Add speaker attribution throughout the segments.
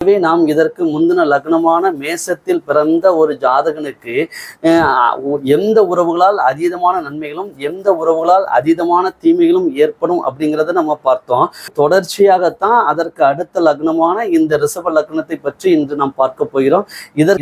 Speaker 1: நாம் இதற்கு முந்தின லக்னமான மேசத்தில் பிறந்த ஒரு ஜாதகனுக்கு எந்த உறவுகளால் அதீதமான நன்மைகளும் எந்த உறவுகளால் அதீதமான தீமைகளும் ஏற்படும் அப்படிங்கிறத நம்ம பார்த்தோம். தொடர்ச்சியாகத்தான் அதற்கு அடுத்த லக்னமான இந்த ரிஷப லக்னத்தை பற்றி இன்று நாம் பார்க்க போகிறோம்.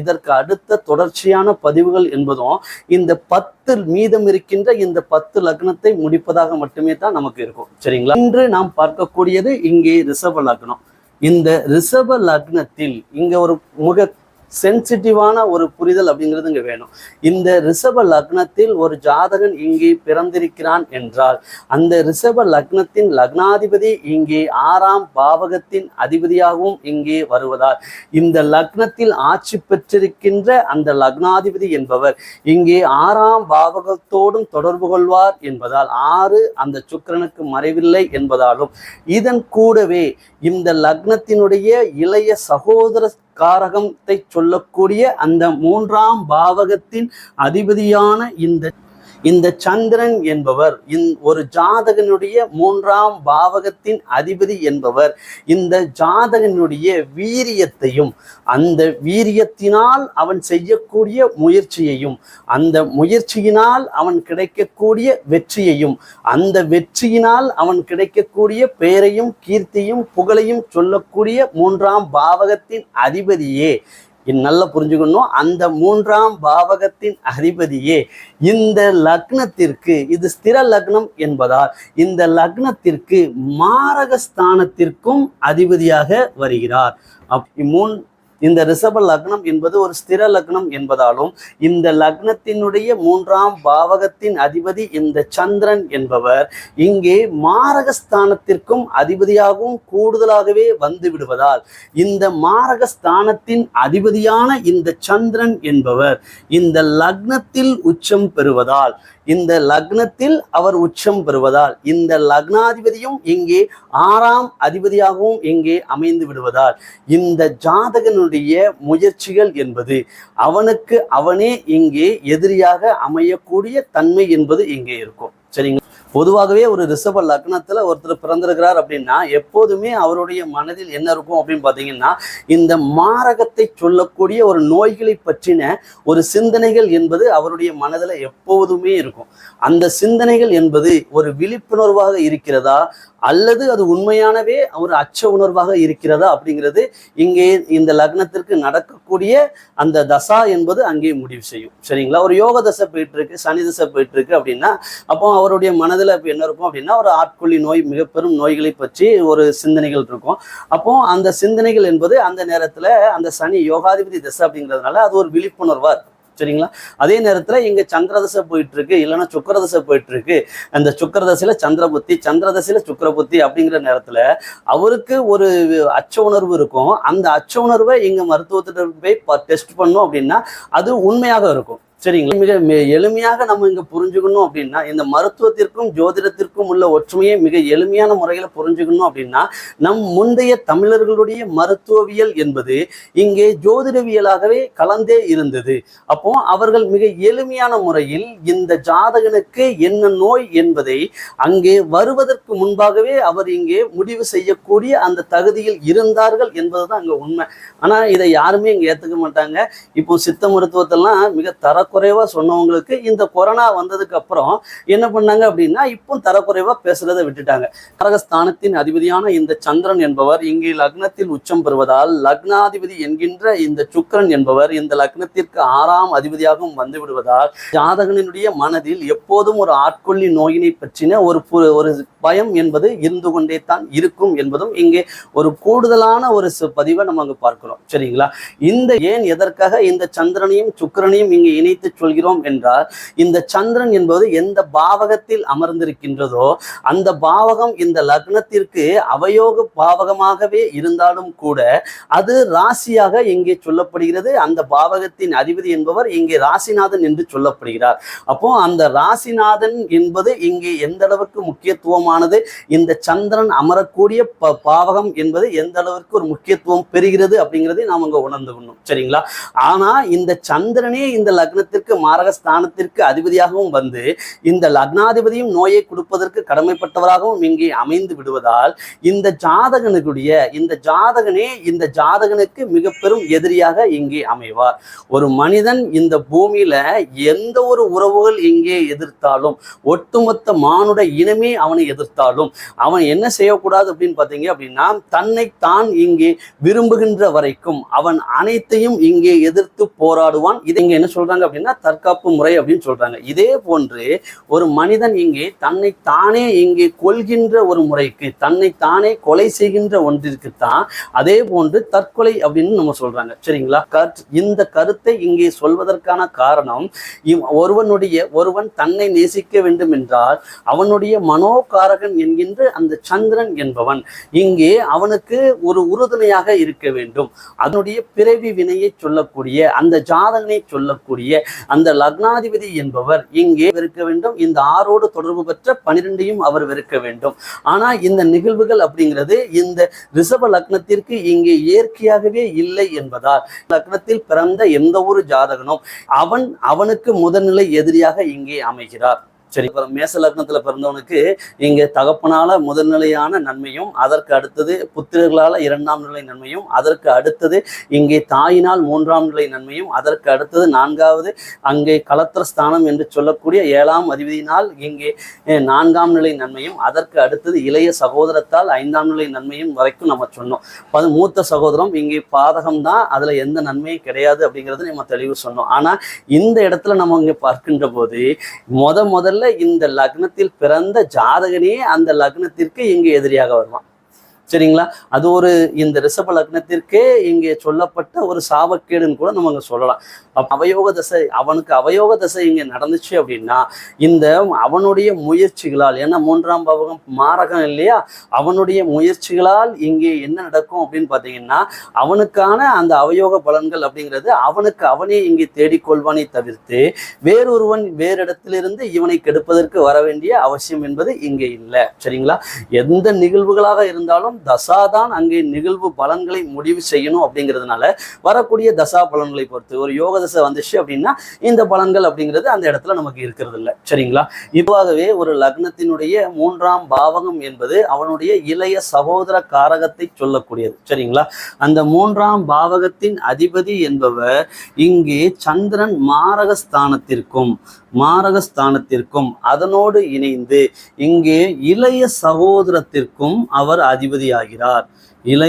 Speaker 1: இதற்கு அடுத்த தொடர்ச்சியான பதிவுகள் என்பதும் இந்த 10 மீதம் இருக்கின்ற இந்த 10 லக்னத்தை முடிப்பதாக மட்டுமே தான் நமக்கு இருக்கும். சரிங்களா? இன்று நாம் பார்க்கக்கூடியது இங்கே ரிஷப லக்னம். இந்த ரிஷப லக்னத்தில் இங்க ஒரு மிக சென்சிட்டிவான ஒரு புரிதல் அப்படிங்கிறது இங்க வேணும். இந்த ரிஷப லக்னத்தில் ஒரு ஜாதகன் இங்கே பிறந்திருக்கிறான் என்றால் அந்த ரிஷப லக்னத்தின் லக்னாதிபதி இங்கே 6ஆம் பாவகத்தின் அதிபதியாகவும் இங்கே வருவதால் இந்த லக்னத்தில் ஆட்சி பெற்றிருக்கின்ற அந்த லக்னாதிபதி என்பவர் இங்கே 6ஆம் பாவகத்தோடும் தொடர்பு கொள்வார் என்பதால் 6 அந்த சுக்கிரனுக்கு மறைவில்லை என்பதாலும் இதன் கூடவே இந்த லக்னத்தினுடைய இளைய சகோதர காரகத்தை சொல்லக்கூடிய அந்த 3ஆம் பாவகத்தின் அதிபதியான இந்த சந்திரன் என்பவர் ஒரு ஜாதகனுடைய 3ஆம் பாவகத்தின் அதிபதி என்பவர் இந்த ஜாதகனுடைய வீரியத்தையும் அந்த வீரியத்தினால் அவன் செய்யக்கூடிய முயற்சியையும் அந்த முயற்சியினால் அவன் கிடைக்கக்கூடிய வெற்றியையும் அந்த வெற்றியினால் அவன் கிடைக்கக்கூடிய பெயரையும் கீர்த்தியும் புகழையும் சொல்லக்கூடிய 3ஆம் பாவகத்தின் அதிபதியே நல்லா புரிஞ்சுக்கணும். அந்த 3ஆம் பாவகத்தின் அதிபதியே இந்த லக்னத்திற்கு இது ஸ்திர லக்னம் என்பதால் இந்த லக்னத்திற்கு மாரகஸ்தானத்திற்கும் அதிபதியாக வருகிறார். இந்த ரிஷப லக்னம் என்பது ஒரு ஸ்திர லக்னம் என்பதாலும் இந்த லக்னத்தினுடைய 3ஆம் பாவகத்தின் அதிபதி இந்த சந்திரன் என்பவர் இங்கே மாரகஸ்தானத்திற்கும் அதிபதியாகவும் கூடுதலாகவே வந்து விடுவதால் இந்த மாரகஸ்தானத்தின் அதிபதியான இந்த சந்திரன் என்பவர் இந்த லக்னத்தில் உச்சம் பெறுவதால் இந்த லக்னத்தில் அவர் உச்சம் பெறுவதால் இந்த லக்னாதிபதியும் இங்கே 6ஆம் அதிபதியாகவும் இங்கே அமைந்து விடுவதால் இந்த ஜாதகனுடைய முயற்சிகள் என்பது அவனுக்கு அவனே இங்கே எதிரியாக அமையக்கூடிய தன்மை என்பது இங்கே இருக்கும். சரிங்களா? பொதுவாகவே ஒரு ரிஷப லக்னத்துல ஒருத்தர் பிறந்திருக்கிறார் அப்படின்னா எப்போதுமே அவருடைய மனதில் என்ன இருக்கும் அப்படின்னு பார்த்தீங்கன்னா இந்த மாரகத்தை சொல்லக்கூடிய ஒரு நோய்களை பற்றின ஒரு சிந்தனைகள் என்பது அவருடைய மனதில் எப்போதுமே இருக்கும். அந்த சிந்தனைகள் என்பது ஒரு விழிப்புணர்வாக இருக்கிறதா அல்லது அது உண்மையானவே ஒரு அச்ச உணர்வாக இருக்கிறதா அப்படிங்கிறது இங்கே இந்த லக்னத்திற்கு நடக்கக்கூடிய அந்த தசா என்பது அங்கே முடிவு செய்யும். சரிங்களா? ஒரு யோக தசை போயிட்டு இருக்கு, சனி தசை போயிட்டு இருக்கு அப்படின்னா அப்போ அவருடைய மனதில் இப்போ என்ன இருக்கும் அப்படின்னா ஒரு ஆட்கொள்ளி நோய், மிக பெரும் நோய்களை பற்றி ஒரு சிந்தனைகள் இருக்கும். அப்போ அந்த சிந்தனைகள் என்பது அந்த நேரத்தில் அந்த சனி யோகாதிபதி தசை அப்படிங்கிறதுனால அது ஒரு விழிப்புணர்வா இருக்கும். சரிங்களா? அதே நேரத்தில் இங்கே சந்திரதசை போயிட்டு இருக்கு, இல்லைன்னா சுக்கரதசை போயிட்டு இருக்கு. அந்த சுக்கரதசையில சந்திரபுத்தி, சந்திரதசையில சுக்கரபுத்தி அப்படிங்கிற நேரத்தில் அவருக்கு ஒரு அச்ச உணர்வு இருக்கும். அந்த அச்ச உணர்வை இங்கே மருத்துவத்திட்ட போய் டெஸ்ட் பண்ணோம் அப்படின்னா அது உண்மையாக இருக்கும். சரிங்களா? மிக எளிமையாக நம்ம இங்க புரிஞ்சுக்கணும் அப்படின்னா இந்த மருத்துவத்திற்கும் ஜோதிடத்திற்கும் உள்ள ஒற்றுமையை மிக எளிமையான முறையில புரிஞ்சுக்கணும் அப்படின்னா நம் முந்தைய தமிழர்களுடைய மருத்துவவியல் என்பது இங்கே ஜோதிடவியலாகவே கலந்தே இருந்தது. அப்போ அவர்கள் மிக எளிமையான முறையில் இந்த ஜாதகனுக்கு என்ன நோய் என்பதை அங்கே வருவதற்கு முன்பாகவே அவர் இங்கே முடிவு செய்யக்கூடிய அந்த தகுதியில் இருந்தார்கள் என்பதுதான் அங்க உண்மை. ஆனா இதை யாருமே இங்க ஏத்துக்க மாட்டாங்க. இப்போ சித்த மருத்துவத்தெல்லாம் மிக தரக்குறைவா சொன்னவங்களுக்கு இந்த கொரோனா வந்ததுக்கு அப்புறம் என்ன பண்ணாங்க அப்படின்னா இப்போ தரக்குறைவா பேசுறதை விட்டுட்டாங்க. மாரகஸ்தானத்தின் அதிபதியான இந்த சந்திரன் என்பவர் இங்கே லக்னத்தில் உச்சம் பெறுவதால் லக்னாதிபதி என்கின்ற இந்த சுக்கிரன் என்பவர் இந்த லக்னத்திற்கு 6ஆம் அதிபதியாகவும் வந்து விடுவதால் ஜாதகனுடைய மனதில் எப்போதும் ஒரு ஆட்கொள்ளி நோயினை பற்றின ஒரு பயம் என்பது இருந்து கொண்டே தான் இருக்கும் என்பதும் இங்கே ஒரு கூடுதலான ஒரு பதிவை நம்ம அங்க பார்க்கிறோம். சரிங்களா? இந்த ஏன் எதற்காக இந்த சந்திரனையும் சுக்கிரனையும் இங்கே இணைத்து சொல்கிறோம் என்றால் இந்த சந்திரன் என்பது எந்த பாவகத்தில் அமர்ந்திருக்கின்றதோ அந்த பாவகம் இந்த லக்னத்திற்கு அவயோக பாவகமாகவே இருந்தாலும் கூட அது ராசியாக இங்கே சொல்லப்படுகிறது. அந்த பாவகத்தின் அதிபதி என்பவர் இங்கே ராசிநாதன் என்று சொல்லப்படுகிறார். அப்போ அந்த ராசிநாதன் என்பது இங்கே எந்த அளவுக்கு முக்கியத்துவமானது, இந்த சந்திரன் அமரக்கூடிய பாவகம் என்பது எந்த அளவுக்கு ஒரு முக்கியத்துவம் பெறுகிறது அப்படிங்கிறதை நாம் அங்க உணர்ந்துக்கணும். சரிங்களா? ஆனா இந்த சந்திரனே இந்த லக்னத்தில் லக்னத்திற்கு மாரக ஸ்தானத்திற்கு அதிபதியாகவும் வந்து இந்த லக்னாதிபதியும் நோயை கொடுப்பதற்கு கடமைப்பட்டவராகவும் இங்கே அமைந்து விடுவதால் இந்த ஜாதகனுக்கு மிக பெரும் எதிரியாக இங்கே அமைவார். ஒரு மனிதன் இந்த பூமியில எந்த ஒரு உறவுகள் இங்கே எதிர்த்தாலும், ஒட்டுமொத்த மானுட இனமே அவனை எதிர்த்தாலும் அவன் என்ன செய்யக்கூடாது அப்படின்னு பார்த்தீங்க அப்படின்னா, தன்னைத்தான் இங்கே விரும்புகின்ற வரைக்கும் அவன் அனைத்தையும் இங்கே எதிர்த்து போராடுவான். இது இங்க என்ன சொல்றாங்க அப்படின்னா தற்காப்பு முறை அப்படின்னு சொல்றாங்க. இதே போன்று ஒரு மனிதன் இங்கே தன்னைத்தானே இங்கே கொள்கின்ற ஒரு முறைக்கு, தன்னைத்தானே கொலை செய்கின்ற ஒன்றிற்குத்தான் அதே போன்று தற்கொலை அப்படின்னு நம்ம சொல்றாங்க. சரிங்களா? இந்த கருத்தை இங்கே சொல்வதற்கான காரணம், ஒருவன் தன்னை நேசிக்க வேண்டும் என்றால் அவனுடைய மனோகாரகன் என்கின்ற அந்த சந்திரன் என்பவன் இங்கே அவனுக்கு ஒரு உறுதுணையாக இருக்க வேண்டும். அதனுடைய பிறவி வினையை சொல்லக்கூடிய அந்த ஜாதகனை சொல்லக்கூடிய அந்த லக்னாதிபதி என்பவர் இங்கே வெறுக்க வேண்டும். இந்த ஆரோடு தொடர்பு பெற்ற 12ஐயும் அவர் வெறுக்க வேண்டும். ஆனா இந்த நிகழ்வுகள் அப்படிங்கிறது இந்த ரிஷப லக்னத்திற்கு இங்கே இயற்கையாகவே இல்லை என்பதால் லக்னத்தில் பிறந்த எந்த ஒரு ஜாதகனும் அவனுக்கு முதல்நிலை எதிரியாக இங்கே அமைகிறார். சரி, மேச லக்னத்துல பிறந்தவனுக்கு இங்க தகப்பனால முதல்நிலையான நன்மையும், அதற்கு அடுத்தது புத்திரர்களால 2ஆம் நிலை நன்மையும், அதற்கு அடுத்தது இங்கே தாயினால் 3ஆம் நிலை நன்மையும், அதற்கு அடுத்தது 4வது அங்கே கலத்திரஸ்தானம் என்று சொல்லக்கூடிய 7ஆம் அதிபதியினால் இங்கே 4ஆம் நிலை நன்மையும், அதற்கு அடுத்தது இளைய சகோதரத்தால் 5ஆம் நிலை நன்மையும் வரைக்கும் நம்ம சொன்னோம். மூத்த சகோதரம் இங்கே பாதகம் தான், அதுல எந்த நன்மையும் கிடையாது அப்படிங்கிறது நம்ம தெளிவு சொன்னோம். ஆனா இந்த இடத்துல நம்ம இங்க பார்க்கின்ற போது முதல்ல இந்த லக்னத்தில் பிறந்த ஜாதகனே அந்த லக்னத்திற்கு இங்கே எதிரியாக வருவான். சரிங்களா? அது ஒரு இந்த ரிஷப லக்னத்திற்கே இங்கே சொல்லப்பட்ட ஒரு சாபக்கேடுன்னு கூட நம்ம சொல்லலாம். அவனுக்கு அவயோக தசை இங்க நடந்துச்சு அப்படின்னா இந்த அவனுடைய முயற்சிகளால், ஏன்னா 3ஆம் பாவகம் மாரகம் இல்லையா, அவனுடைய முயற்சிகளால் இங்கே என்ன நடக்கும் அப்படின்னு பார்த்தீங்கன்னா அவனுக்கான அந்த அவயோக பலன்கள் அப்படிங்கிறது அவனே இங்கே தேடிக்கொள்வானே தவிர்த்து வேறொருவன் வேறு இடத்திலிருந்து இவனை கெடுப்பதற்கு வர வேண்டிய அவசியம் என்பது இங்கே இல்லை. சரிங்களா? எந்த நிகழ்வுகளாக இருந்தாலும் தசாதான் அங்கே நிகழ்வு பலன்களை முடிவு செய்யணும். அப்படிங்கிறதுனால வரக்கூடிய தசா பலன்களை பொறுத்து ஒரு யோக தசை வந்துச்சு அப்படின்னா இந்த பலன்கள் அப்படிங்கிறது அந்த இடத்துல நமக்கு இருக்கிறது இல்லை. சரிங்களா? இவ்வாகவே ஒரு லக்னத்தினுடைய 3ஆம் பாவகம் என்பது அவனுடைய இளைய சகோதர காரகத்தை சொல்லக்கூடியது. சரிங்களா? அந்த 3ஆம் பாவகத்தின் அதிபதி என்பவர் இங்கே சந்திரன் மாரகஸ்தானத்திற்கும் அதனோடு இணைந்து இங்கே இளைய சகோதரத்திற்கும் அவர் அதிபதியாகிறார்.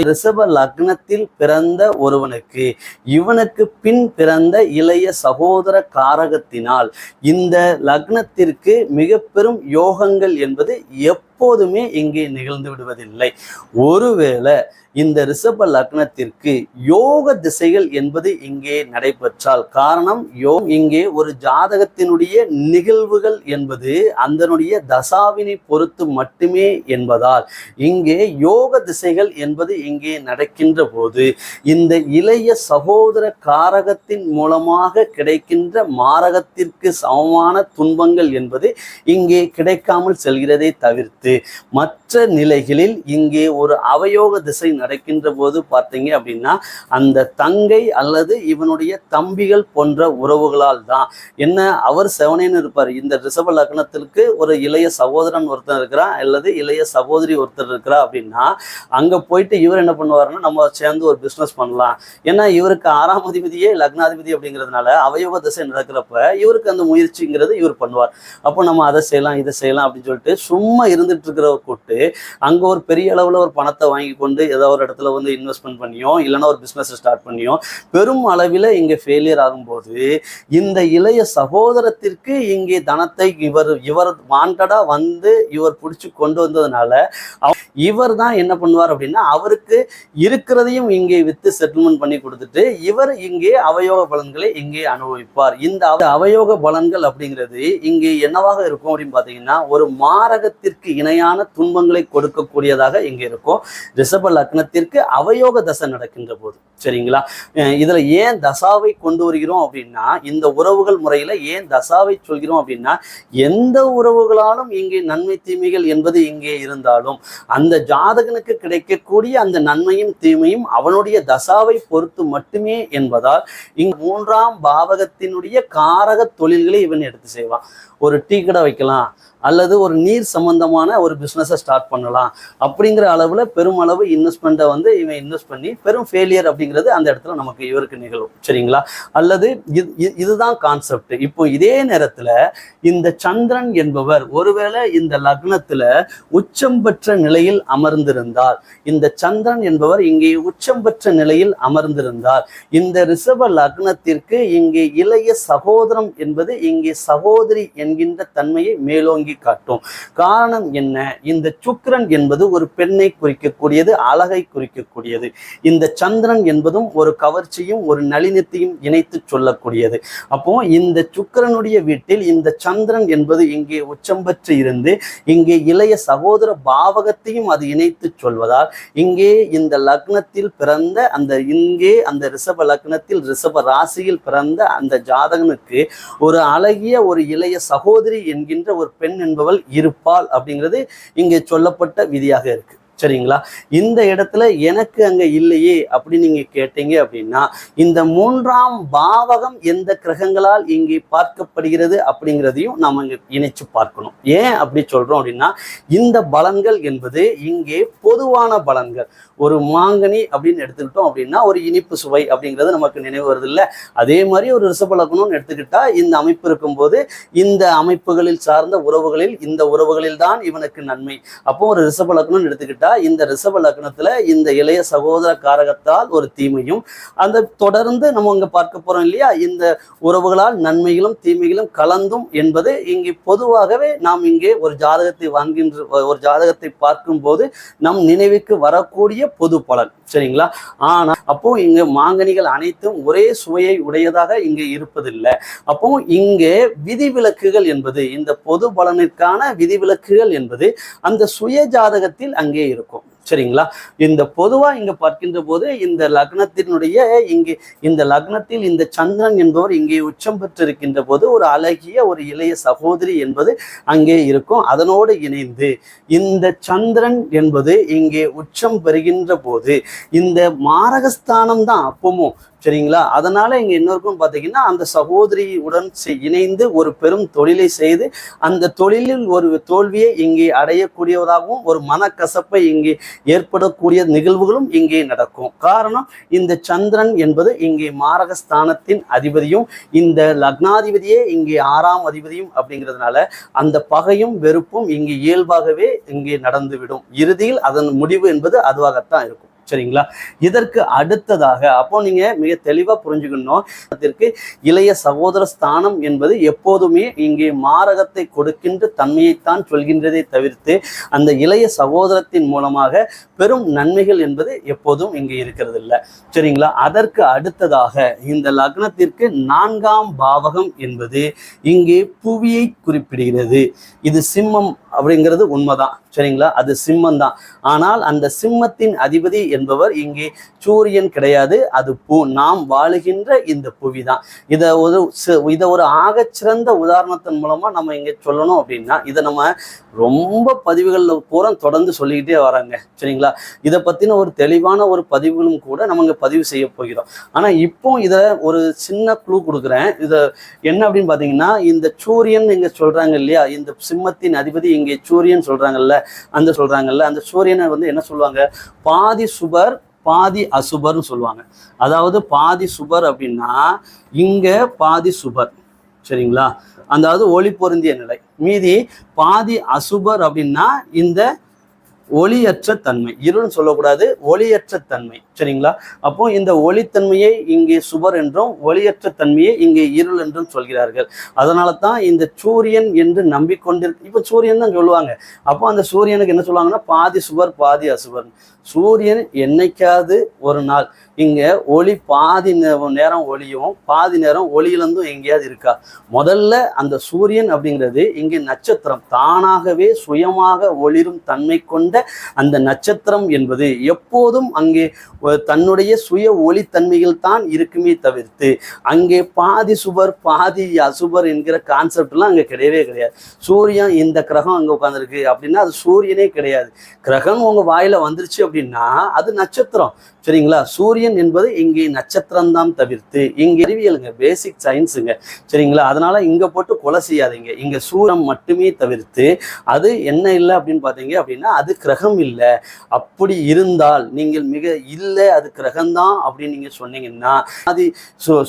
Speaker 1: ரிஷப லக்னத்தில் பிறந்த ஒருவனுக்கு இவனுக்கு பின் பிறந்த இளைய சகோதர காரகத்தினால் இந்த லக்னத்திற்கு மிக பெரும் யோகங்கள் என்பது எப்போதுமே இங்கே நிகழ்ந்து விடுவதில்லை. ஒருவேளை இந்த ரிஷப லக்னத்திற்கு யோக திசைகள் என்பது இங்கே நடைபெற்றால், காரணம் இங்கே ஒரு ஜாதகத்தினுடைய நிகழ்வுகள் என்பது அதனுடைய தசாவினை பொறுத்து மட்டுமே என்பதால் இங்கே யோக திசைகள் என்பது இங்கே நடக்கின்ற போது இந்த இளைய சகோதர காரகத்தின் மூலமாக கிடைக்கின்ற மாரகத்திற்கு சமமான துன்பங்கள் என்பது இங்கே கிடைக்காமல் செல்கிறதை தவிர்த்து மற்ற நிலைகளில் இங்கே ஒரு அவயோக திசை நடக்கின்ற போது பார்த்தீங்க அப்படின்னா அந்த தங்கை அல்லது இவனுடைய தம்பிகள் போன்ற உறவுகளால் தான் என்ன அவர் செவனேன்னு இருப்பார். இந்த ரிஷப லக்னத்திற்கு ஒரு இளைய சகோதரன் ஒருத்தர் இருக்கிறான் அல்லது இளைய சகோதரி ஒருத்தர் இருக்கிறா அப்படின்னா அங்க போயிட்டு இவர் என்ன பண்ணுவாருன்னா நம்ம சேர்ந்து ஒரு பிசினஸ் பண்ணலாம். ஏன்னா இவருக்கு 6ஆம் அதிபதியே லக்னாதிபதி அப்படிங்கிறதுனால அவயோக திசை நடக்கிறப்ப இவருக்கு அந்த முயற்சிங்கிறது இவர் பண்ணுவார். அப்போ நம்ம அதை செய்யலாம் இதை செய்யலாம் அப்படின்னு சொல்லிட்டு சும்மா இருந்துட்டு இருக்கிறவர் கூட்டு அங்க ஒரு பெரிய அளவுல ஒரு பணத்தை வாங்கி கொண்டு ஏதோ ஒரு இடத்துல வந்து இன்வெஸ்ட்மெண்ட் பண்ணியோ இல்லைன்னா ஒரு பிசினஸ் ஸ்டார்ட் பண்ணியோ பெரும் அளவில் இங்கே ஃபெயிலியர் ஆகும்போது இந்த இளைய சகோதரத்திற்கு இங்கே தனத்தை இவர் வாண்டடா வந்து இவர் பிடிச்சி கொண்டு வந்ததுனால இவர் தான் என்ன பண்ணுவார் அப்படின்னா அவருக்கு இருக்கிறதையும் இங்கே வித்து செட்டில்மெண்ட் பண்ணி கொடுத்துட்டு இவர் இங்கே அவயோக பலன்களை இங்கே அனுபவிப்பார். இந்த அவயோக பலன்கள் அப்படிங்கிறது இங்கே என்னவாக இருக்கும் அப்படின்னு பார்த்தீங்கன்னா ஒரு மாரகத்திற்கு இணை நிலையான துன்பங்களை கொடுக்கக்கூடியதாக இங்க இருக்கும். ரிஷப லக்னத்திற்கு அவயோக தசை நடக்கின்ற போது, சரிங்களா? இதுல ஏன் தசாவை கொண்டு வருகிறோம் அப்படின்னா, இந்த உறவுகள் முறையில ஏன் தசாவை சொல்கிறோம் அப்படின்னா, எந்த உறவுகளாலும் இங்கே நன்மை தீமைகள் என்பது இங்கே இருந்தாலும் அந்த ஜாதகனுக்கு கிடைக்கக்கூடிய அந்த நன்மையும் தீமையும் அவனுடைய தசாவை பொறுத்து மட்டுமே என்பதால் இங்கு 3ஆம் பாவகத்தினுடைய காரக தொழில்களை இவன் எடுத்து செய்வான். ஒரு டீ கடை வைக்கலாம், அல்லது ஒரு நீர் சம்பந்தமான ஒரு பிஸ்னஸை ஸ்டார்ட் பண்ணலாம் அப்படிங்கிற அளவில் பெருமளவு இன்வெஸ்ட்மெண்ட்டை வந்து இவன் இன்வெஸ்ட் பண்ணி பெரும் ஃபெயிலியர் அப்படிங்கிறது அந்த இடத்துல நமக்கு இவருக்கு நிகழும், சரிங்களா? அல்லது இதுதான் கான்செப்ட். இப்போ இதே நேரத்தில் இந்த சந்திரன் என்பவர் ஒருவேளை இந்த லக்னத்தில் உச்சம் பெற்ற நிலையில் அமர்ந்திருந்தால், இந்த சந்திரன் என்பவர் இங்கே உச்சம் பெற்ற நிலையில் அமர்ந்திருந்தால், இந்த ரிஷப லக்னத்திற்கு இங்கே இளைய சகோதரம் என்பது இங்கே சகோதரி என்கின்ற தன்மையை மேலோங்கி காட்டும். காரணம் என்ன? இந்த சுக்கிரன் என்பது ஒரு பெண்ணை குறிக்கக்கூடியது, அழகை குறிக்கக்கூடியது. இந்த சந்திரன் என்பதும் ஒரு கவர்ச்சியும் ஒரு நளினத்தையும் இணைத்து சொல்லக்கூடியது. அப்போ இந்த சுக்கிரனுடைய வீட்டில் இந்த சந்திரன் என்பது இங்கே உச்சம் பெற்று இருந்து இங்கே இளைய சகோதர பாவகத்தையும் அது இணைத்து சொல்வதால் இங்கே இந்த லக்னத்தில் பிறந்த அந்த ரிஷப லக்னத்தில் ரிஷப ராசியில் பிறந்த அந்த ஜாதகனுக்கு ஒரு அழகிய ஒரு இளைய சகோதரி என்கின்ற ஒரு பெண் என்பவள் இருப்பாள் அப்படிங்கிறது இங்கே சொல்லப்பட்ட விதியாக இருக்கு, சரிங்களா? இந்த இடத்துல எனக்கு அங்க இல்லையே அப்படின்னு நீங்க கேட்டீங்க அப்படின்னா, இந்த 3ஆம் பாவகம் எந்த கிரகங்களால் இங்கே பார்க்கப்படுகிறது அப்படிங்கிறதையும் நாம இங்க இணைச்சு பார்க்கணும். ஏன் அப்படி சொல்றோம் அப்படின்னா, இந்த பலன்கள் என்பது இங்கே பொதுவான பலன்கள். ஒரு மாங்கனி அப்படின்னு எடுத்துக்கிட்டோம் அப்படின்னா ஒரு இனிப்பு சுவை அப்படிங்கிறது நமக்கு நினைவு வருது இல்லை? அதே மாதிரி ஒரு ரிஷப லக்னம்னு எடுத்துக்கிட்டா இந்த அமைப்பு இருக்கும்போது இந்த அமைப்புகளில் சார்ந்த உறவுகளில் இந்த உறவுகளில் தான் இவனுக்கு நன்மை. அப்போ ஒரு ரிஷப லக்னம் எடுத்துக்கிட்டா இந்த ரிஷப லக்னத்துல இந்த இளைய சகோதர காரகத்தால் ஒரு தீமையும், அந்த தொடர்ந்து நம்ம இங்க பார்க்க போறோம் இல்லையா, இந்த உறவுகளால் நன்மைகளும் தீமைகளும் கலந்தும் என்பது இங்கே பொதுவாகவே நாம் இங்கே ஒரு ஜாதகத்தை பார்க்கும் போது நம் நினைவுக்கு வரக்கூடிய பொது பலன், சரிங்களா? ஆனா அப்போ இங்க மாங்கனிகள் அனைத்தும் ஒரே சுவையை உடையதாக இங்கே இருப்பதில்லை. அப்போ இங்கே விதிவிலக்குகள் என்பது, இந்த பொது பலனிற்கான விதிவிலக்குகள் என்பது அந்த சுய ஜாதகத்தில் அங்கே இருக்கும், சரிங்களா? இந்த பொதுவா இங்க பார்க்கின்ற போது இந்த லக்னத்தினுடைய இங்கே இந்த லக்னத்தில் இந்த சந்திரன் என்பவர் இங்கே உச்சம் பெற்றிருக்கின்ற போது ஒரு அழகிய ஒரு இளைய சகோதரி என்பது அங்கே இருக்கும். அதனோடு இணைந்து இந்த சந்திரன் என்பது இங்கே உச்சம் பெறுகின்ற போது இந்த மாரகஸ்தானம் தான் அப்பமும், சரிங்களா? அதனால இங்க இன்னொருக்கும் பார்த்தீங்கன்னா அந்த சகோதரியுடன் இணைந்து ஒரு பெரும் தொழிலை செய்து அந்த தொழிலில் ஒரு தோல்வியை இங்கே அடையக்கூடியவராகவும் ஒரு மனக்கசப்பை இங்கே ஏற்படக்கூடிய நிகழ்வுகளும் இங்கே நடக்கும். காரணம், இந்த சந்திரன் என்பது இங்கே மாரகஸ்தானத்தின் அதிபதியும் இந்த லக்னாதிபதியே இங்கே 6ஆம் அதிபதியும் அப்படிங்கிறதுனால அந்த பகையும் வெறுப்பும் இங்கே இயல்பாகவே இங்கே நடந்துவிடும். இறுதியில் அதன் முடிவு என்பது அதுவாகத்தான் இருக்கும், சரிங்களா? இதற்கு அடுத்ததாக அப்போ நீங்க மிக தெளிவா புரிஞ்சுக்கணும், அதற்கு இளைய சகோதர ஸ்தானம் என்பது எப்போதுமே இங்கே மாரகத்தை கொடுக்கின்ற தன்மையைத்தான் சொல்கின்றதை தவிர்த்து அந்த இளைய சகோதரத்தின் மூலமாக பெரும் நன்மைகள் என்பது எப்போதும் இங்கே இருக்கிறது இல்லை, சரிங்களா? அதற்கு அடுத்ததாக இந்த லக்னத்திற்கு 4ஆம் பாவகம் என்பது இங்கே புவியை குறிப்பிடுகிறது. இது சிம்மம் அப்படிங்கிறது உண்மைதான், சரிங்களா? அது சிம்மம் தான். ஆனால் அந்த சிம்மத்தின் அதிபதி என்பவர் இங்கே சூரியன் கிடையாது, அது நாம் வாழுகின்ற இந்த புவி தான். இதை ஒரு ஆகச்சிறந்த உதாரணத்தின் மூலமா நம்ம இங்க சொல்லணும் அப்படின்னா, இதை நம்ம ரொம்ப பதிவுகளில் பூரா தொடர்ந்து சொல்லிக்கிட்டே வராங்க, சரிங்களா? இதை பத்தின ஒரு தெளிவான ஒரு பதிவுகளும் கூட நம்ம இங்க பதிவு செய்ய போகிறோம். ஆனா இப்போ இதை ஒரு சின்ன க்ளூ கொடுக்குறேன். இதை என்ன அப்படின்னு பாத்தீங்கன்னா, இந்த சூரியன் இங்க சொல்றாங்க இல்லையா, இந்த சிம்மத்தின் அதிபதி இங்கே சூரியன் சொல்றாங்கல்ல, அந்த சூரியனை வந்து என்ன சொல்லுவாங்க, பாதி சுபர் பாதி அசுபர்னு சொல்லுவாங்க. அதாவது பாதி சுபர் அப்படின்னா இங்க பாதி சுபர், சரிங்களா? அதாவது ஒளி பொருந்திய நிலை. மீதி பாதி அசுபர் அப்படின்னா இந்த ஒளியற்ற தன்மை, இருள்னு சொல்லக்கூடாது, ஒளியற்ற தன்மை, சரிங்களா? அப்போ இந்த ஒளித்தன்மையை இங்கே சுபர் என்றும் ஒளியற்ற தன்மையை இங்கே இருள் என்றும் சொல்கிறார்கள். அதனால தான் இந்த சூரியன் என்று நம்பிக்கொண்டிருக்கு. இப்போ சூரியன் தான் சொல்லுவாங்க. அப்போ அந்த சூரியனுக்கு என்ன சொல்லுவாங்கன்னா பாதி சுபர் பாதி அசுபர். சூரியன் என்னைக்காவது ஒரு நாள் இங்க ஒளி பாதி நேரம் ஒளியும் பாதி நேரம் ஒளியிலிருந்தும் எங்கேயாவது இருக்கா? முதல்ல அந்த சூரியன் அப்படிங்கிறது இங்கே நட்சத்திரம், தானாகவே சுயமாக ஒளிரும் தன்மை கொண்ட அந்த நட்சத்திரம் என்பது எப்போதும் அங்கே தன்னுடைய சுய ஒளித்தன்மைகள் தான் இருக்குமே தவிர்த்து அங்கே பாதி சுபர் பாதி அசுபர் என்கிற கான்செப்ட்லாம் அங்கே கிடையவே கிடையாது. சூரியன் இந்த கிரகம் அங்கே உட்காந்துருக்கு அப்படின்னா அது சூரியனே கிடையாது. கிரகம் உங்க வாயில வந்துருச்சு அப்படின்னா அது நட்சத்திரம். சரிங்களா? சூரியன் என்பது இங்கே நட்சத்திரம் தான் தவிர்த்து இங்கே அறிவியலுங்க, பேசிக் சயின்ஸுங்க. சரிங்களா? அதனால இங்க போட்டு கொலை செய்யாதீங்க. இங்க சூரியன் மட்டுமே தவிர்த்து அது என்ன இல்லை அப்படின்னு பார்த்தீங்க அப்படின்னா அது கிரகம் இல்லை. அப்படி இருந்தால் நீங்கள் மிக இல்லை அது கிரகம்தான் அப்படின்னு நீங்க சொன்னீங்கன்னா அது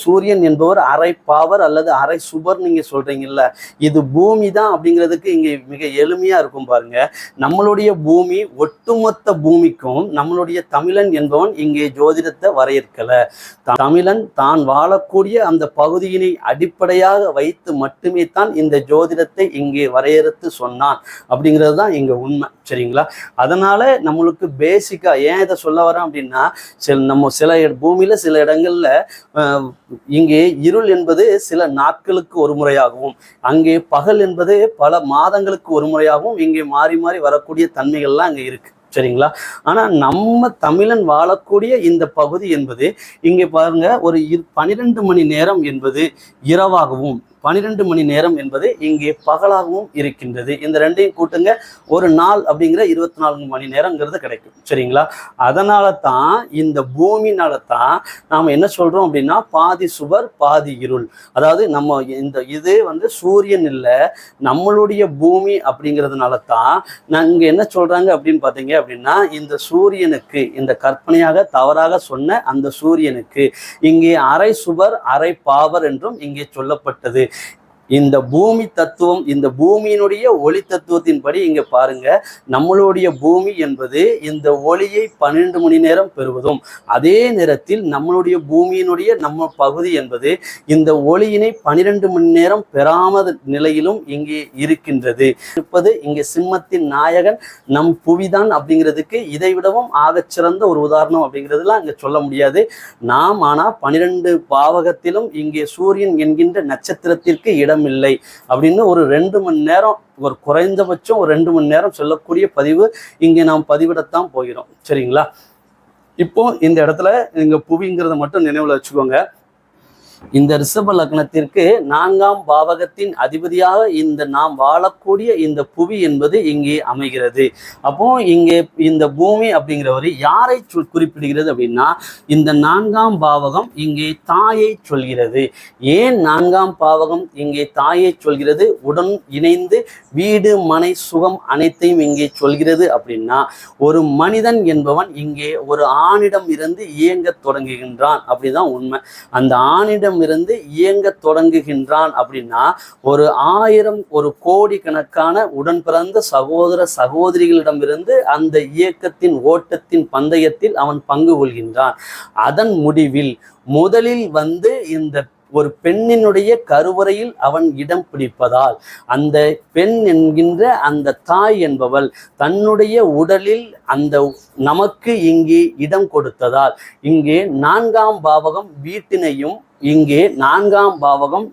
Speaker 1: சூரியன் என்பவர் அரை பாவர் அல்லது அரை சுபர் நீங்க சொல்றீங்கல்ல, இது பூமி தான் அப்படிங்கிறதுக்கு இங்க மிக எளிமையா இருக்கும் பாருங்க. நம்மளுடைய பூமி ஒட்டுமொத்த பூமிக்கும் நம்மளுடைய தமிழன் என்பவன் இங்கே ஜோதிடத்தை வரையறுக்கல. தமிழன் தான் வாழக்கூடிய அந்த பகுதியினை அடிப்படையாக வைத்து மட்டுமே தான் இந்த ஜோதிடத்தை இங்கே வரையறுத்து சொன்னான் அப்படிங்கிறது தான் இங்க உண்மை. சரிங்களா? அதனால நம்மளுக்கு பேசிக்கா ஏன் இதை சொல்ல வரேன் அப்படின்னா நம்ம சில பூமியில சில இடங்கள்ல இங்கே இருள் என்பது சில நாட்களுக்கு ஒரு முறையாகவும் அங்கே பகல் என்பது பல மாதங்களுக்கு ஒரு முறையாகவும் இங்கே மாறி மாறி வரக்கூடிய தன்மைகள்லாம் அங்கே இருக்கு. சரிங்களா? ஆனா நம்ம தமிழன் வாழக்கூடிய இந்த பகுதி என்பது இங்கே பாருங்க ஒரு 12 மணி நேரம் என்பது இரவாகவும் 12 மணி நேரம் என்பது இங்கே பகலாகவும் இருக்கின்றது. இந்த ரெண்டையும் கூட்டுங்க, ஒரு நாள் அப்படிங்கிற 24 மணி நேரங்கிறது கிடைக்கும். சரிங்களா? அதனால தான் இந்த பூமினால தான் நாம் என்ன சொல்றோம் அப்படின்னா பாதி சுவர் பாதி இருள். அதாவது நம்ம இது சூரியன் இல்லை, நம்மளுடைய பூமி அப்படிங்கிறதுனால தான் நாங்க என்ன சொல்றாங்க அப்படின்னு பார்த்தீங்க அப்படின்னா இந்த சூரியனுக்கு இந்த கற்பனையாக தவறாக சொன்ன அந்த சூரியனுக்கு இங்கே அரை சுவர் அரை பாவர் என்றும் இங்கே சொல்லப்பட்டது. இந்த பூமி தத்துவம், இந்த பூமியினுடைய ஒளி தத்துவத்தின்படி இங்க பாருங்க, நம்மளுடைய பூமி என்பது இந்த ஒளியை 12 மணி நேரம் பெறுவதும் அதே நேரத்தில் நம்மளுடைய பூமியினுடைய நம்ம பகுதி என்பது இந்த ஒளியினை 12 மணி நேரம் பெறாமத நிலையிலும் இங்கே இருக்கின்றது. இருப்பது இங்கே சிம்மத்தின் நாயகன் நம் புவிதான் அப்படிங்கிறதுக்கு இதை விடவும் ஆகச்சிறந்த ஒரு உதாரணம் அப்படிங்கிறதுலாம் இங்க சொல்ல முடியாது. நாம் ஆனா 12 பாவகத்திலும் இங்கே சூரியன் என்கின்ற நட்சத்திரத்திற்கு இடம் இல்லை அப்படின்னு ஒரு 2 மணி நேரம், ஒரு குறைந்தபட்சம் ஒரு 2 மணி நேரம் சொல்லக்கூடிய பதிவு இங்கே நாம் பதிவிடத்தான் போகிறோம். சரிங்களா? இப்போ இந்த இடத்துல இங்க புவிங்கிறத மட்டும் நினைவுல வச்சுக்கோங்க. இந்த ரிஷப லக்னத்திற்கு 4ஆம் பாவகத்தின் அதிபதியாக இந்த நாம் வாழக்கூடிய இந்த புவி என்பது இங்கே அமைகிறது. அப்போ இங்கே இந்த பூமி அப்படிங்கிறவர் யாரை குறிப்பிடுகிறது அப்படின்னா இந்த 4ஆம் பாவகம் இங்கே தாயை சொல்கிறது. ஏன் 4ஆம் பாவகம் இங்கே தாயை சொல்கிறது? உடன் இணைந்து வீடு மனை சுகம் அனைத்தையும் இங்கே சொல்கிறது அப்படின்னா ஒரு மனிதன் என்பவன் இங்கே ஒரு ஆணிடம் இருந்து இயங்க தொடங்குகின்றான் அப்படிதான் உண்மை. அந்த ஆணிடம் இருந்து இயங்க தொடங்குகின்றான் அப்படின்னா ஒரு 1000 ஒரு கோடி கணக்கான உடன் பிறந்த சகோதர சகோதரிகளிடமிருந்து அந்த இயக்கத்தின் ஓட்டத்தின் பந்தயத்தில் அவன் பங்கு கொள்கின்றான். அதன் முடிவில் முதலில் இந்த ஒரு பெண்ணினுடைய கருவறையில் அவன் இடம் பிடிப்பதால் அந்த பெண் என்கின்ற அந்த தாய் என்பவள் தன்னுடைய உடலில் அந்த நமக்கு இங்கே இடம் கொடுத்ததால் இங்கே 4ஆம் பாவகம் வீட்டினையும் இங்கே 4ஆம் பாவகம்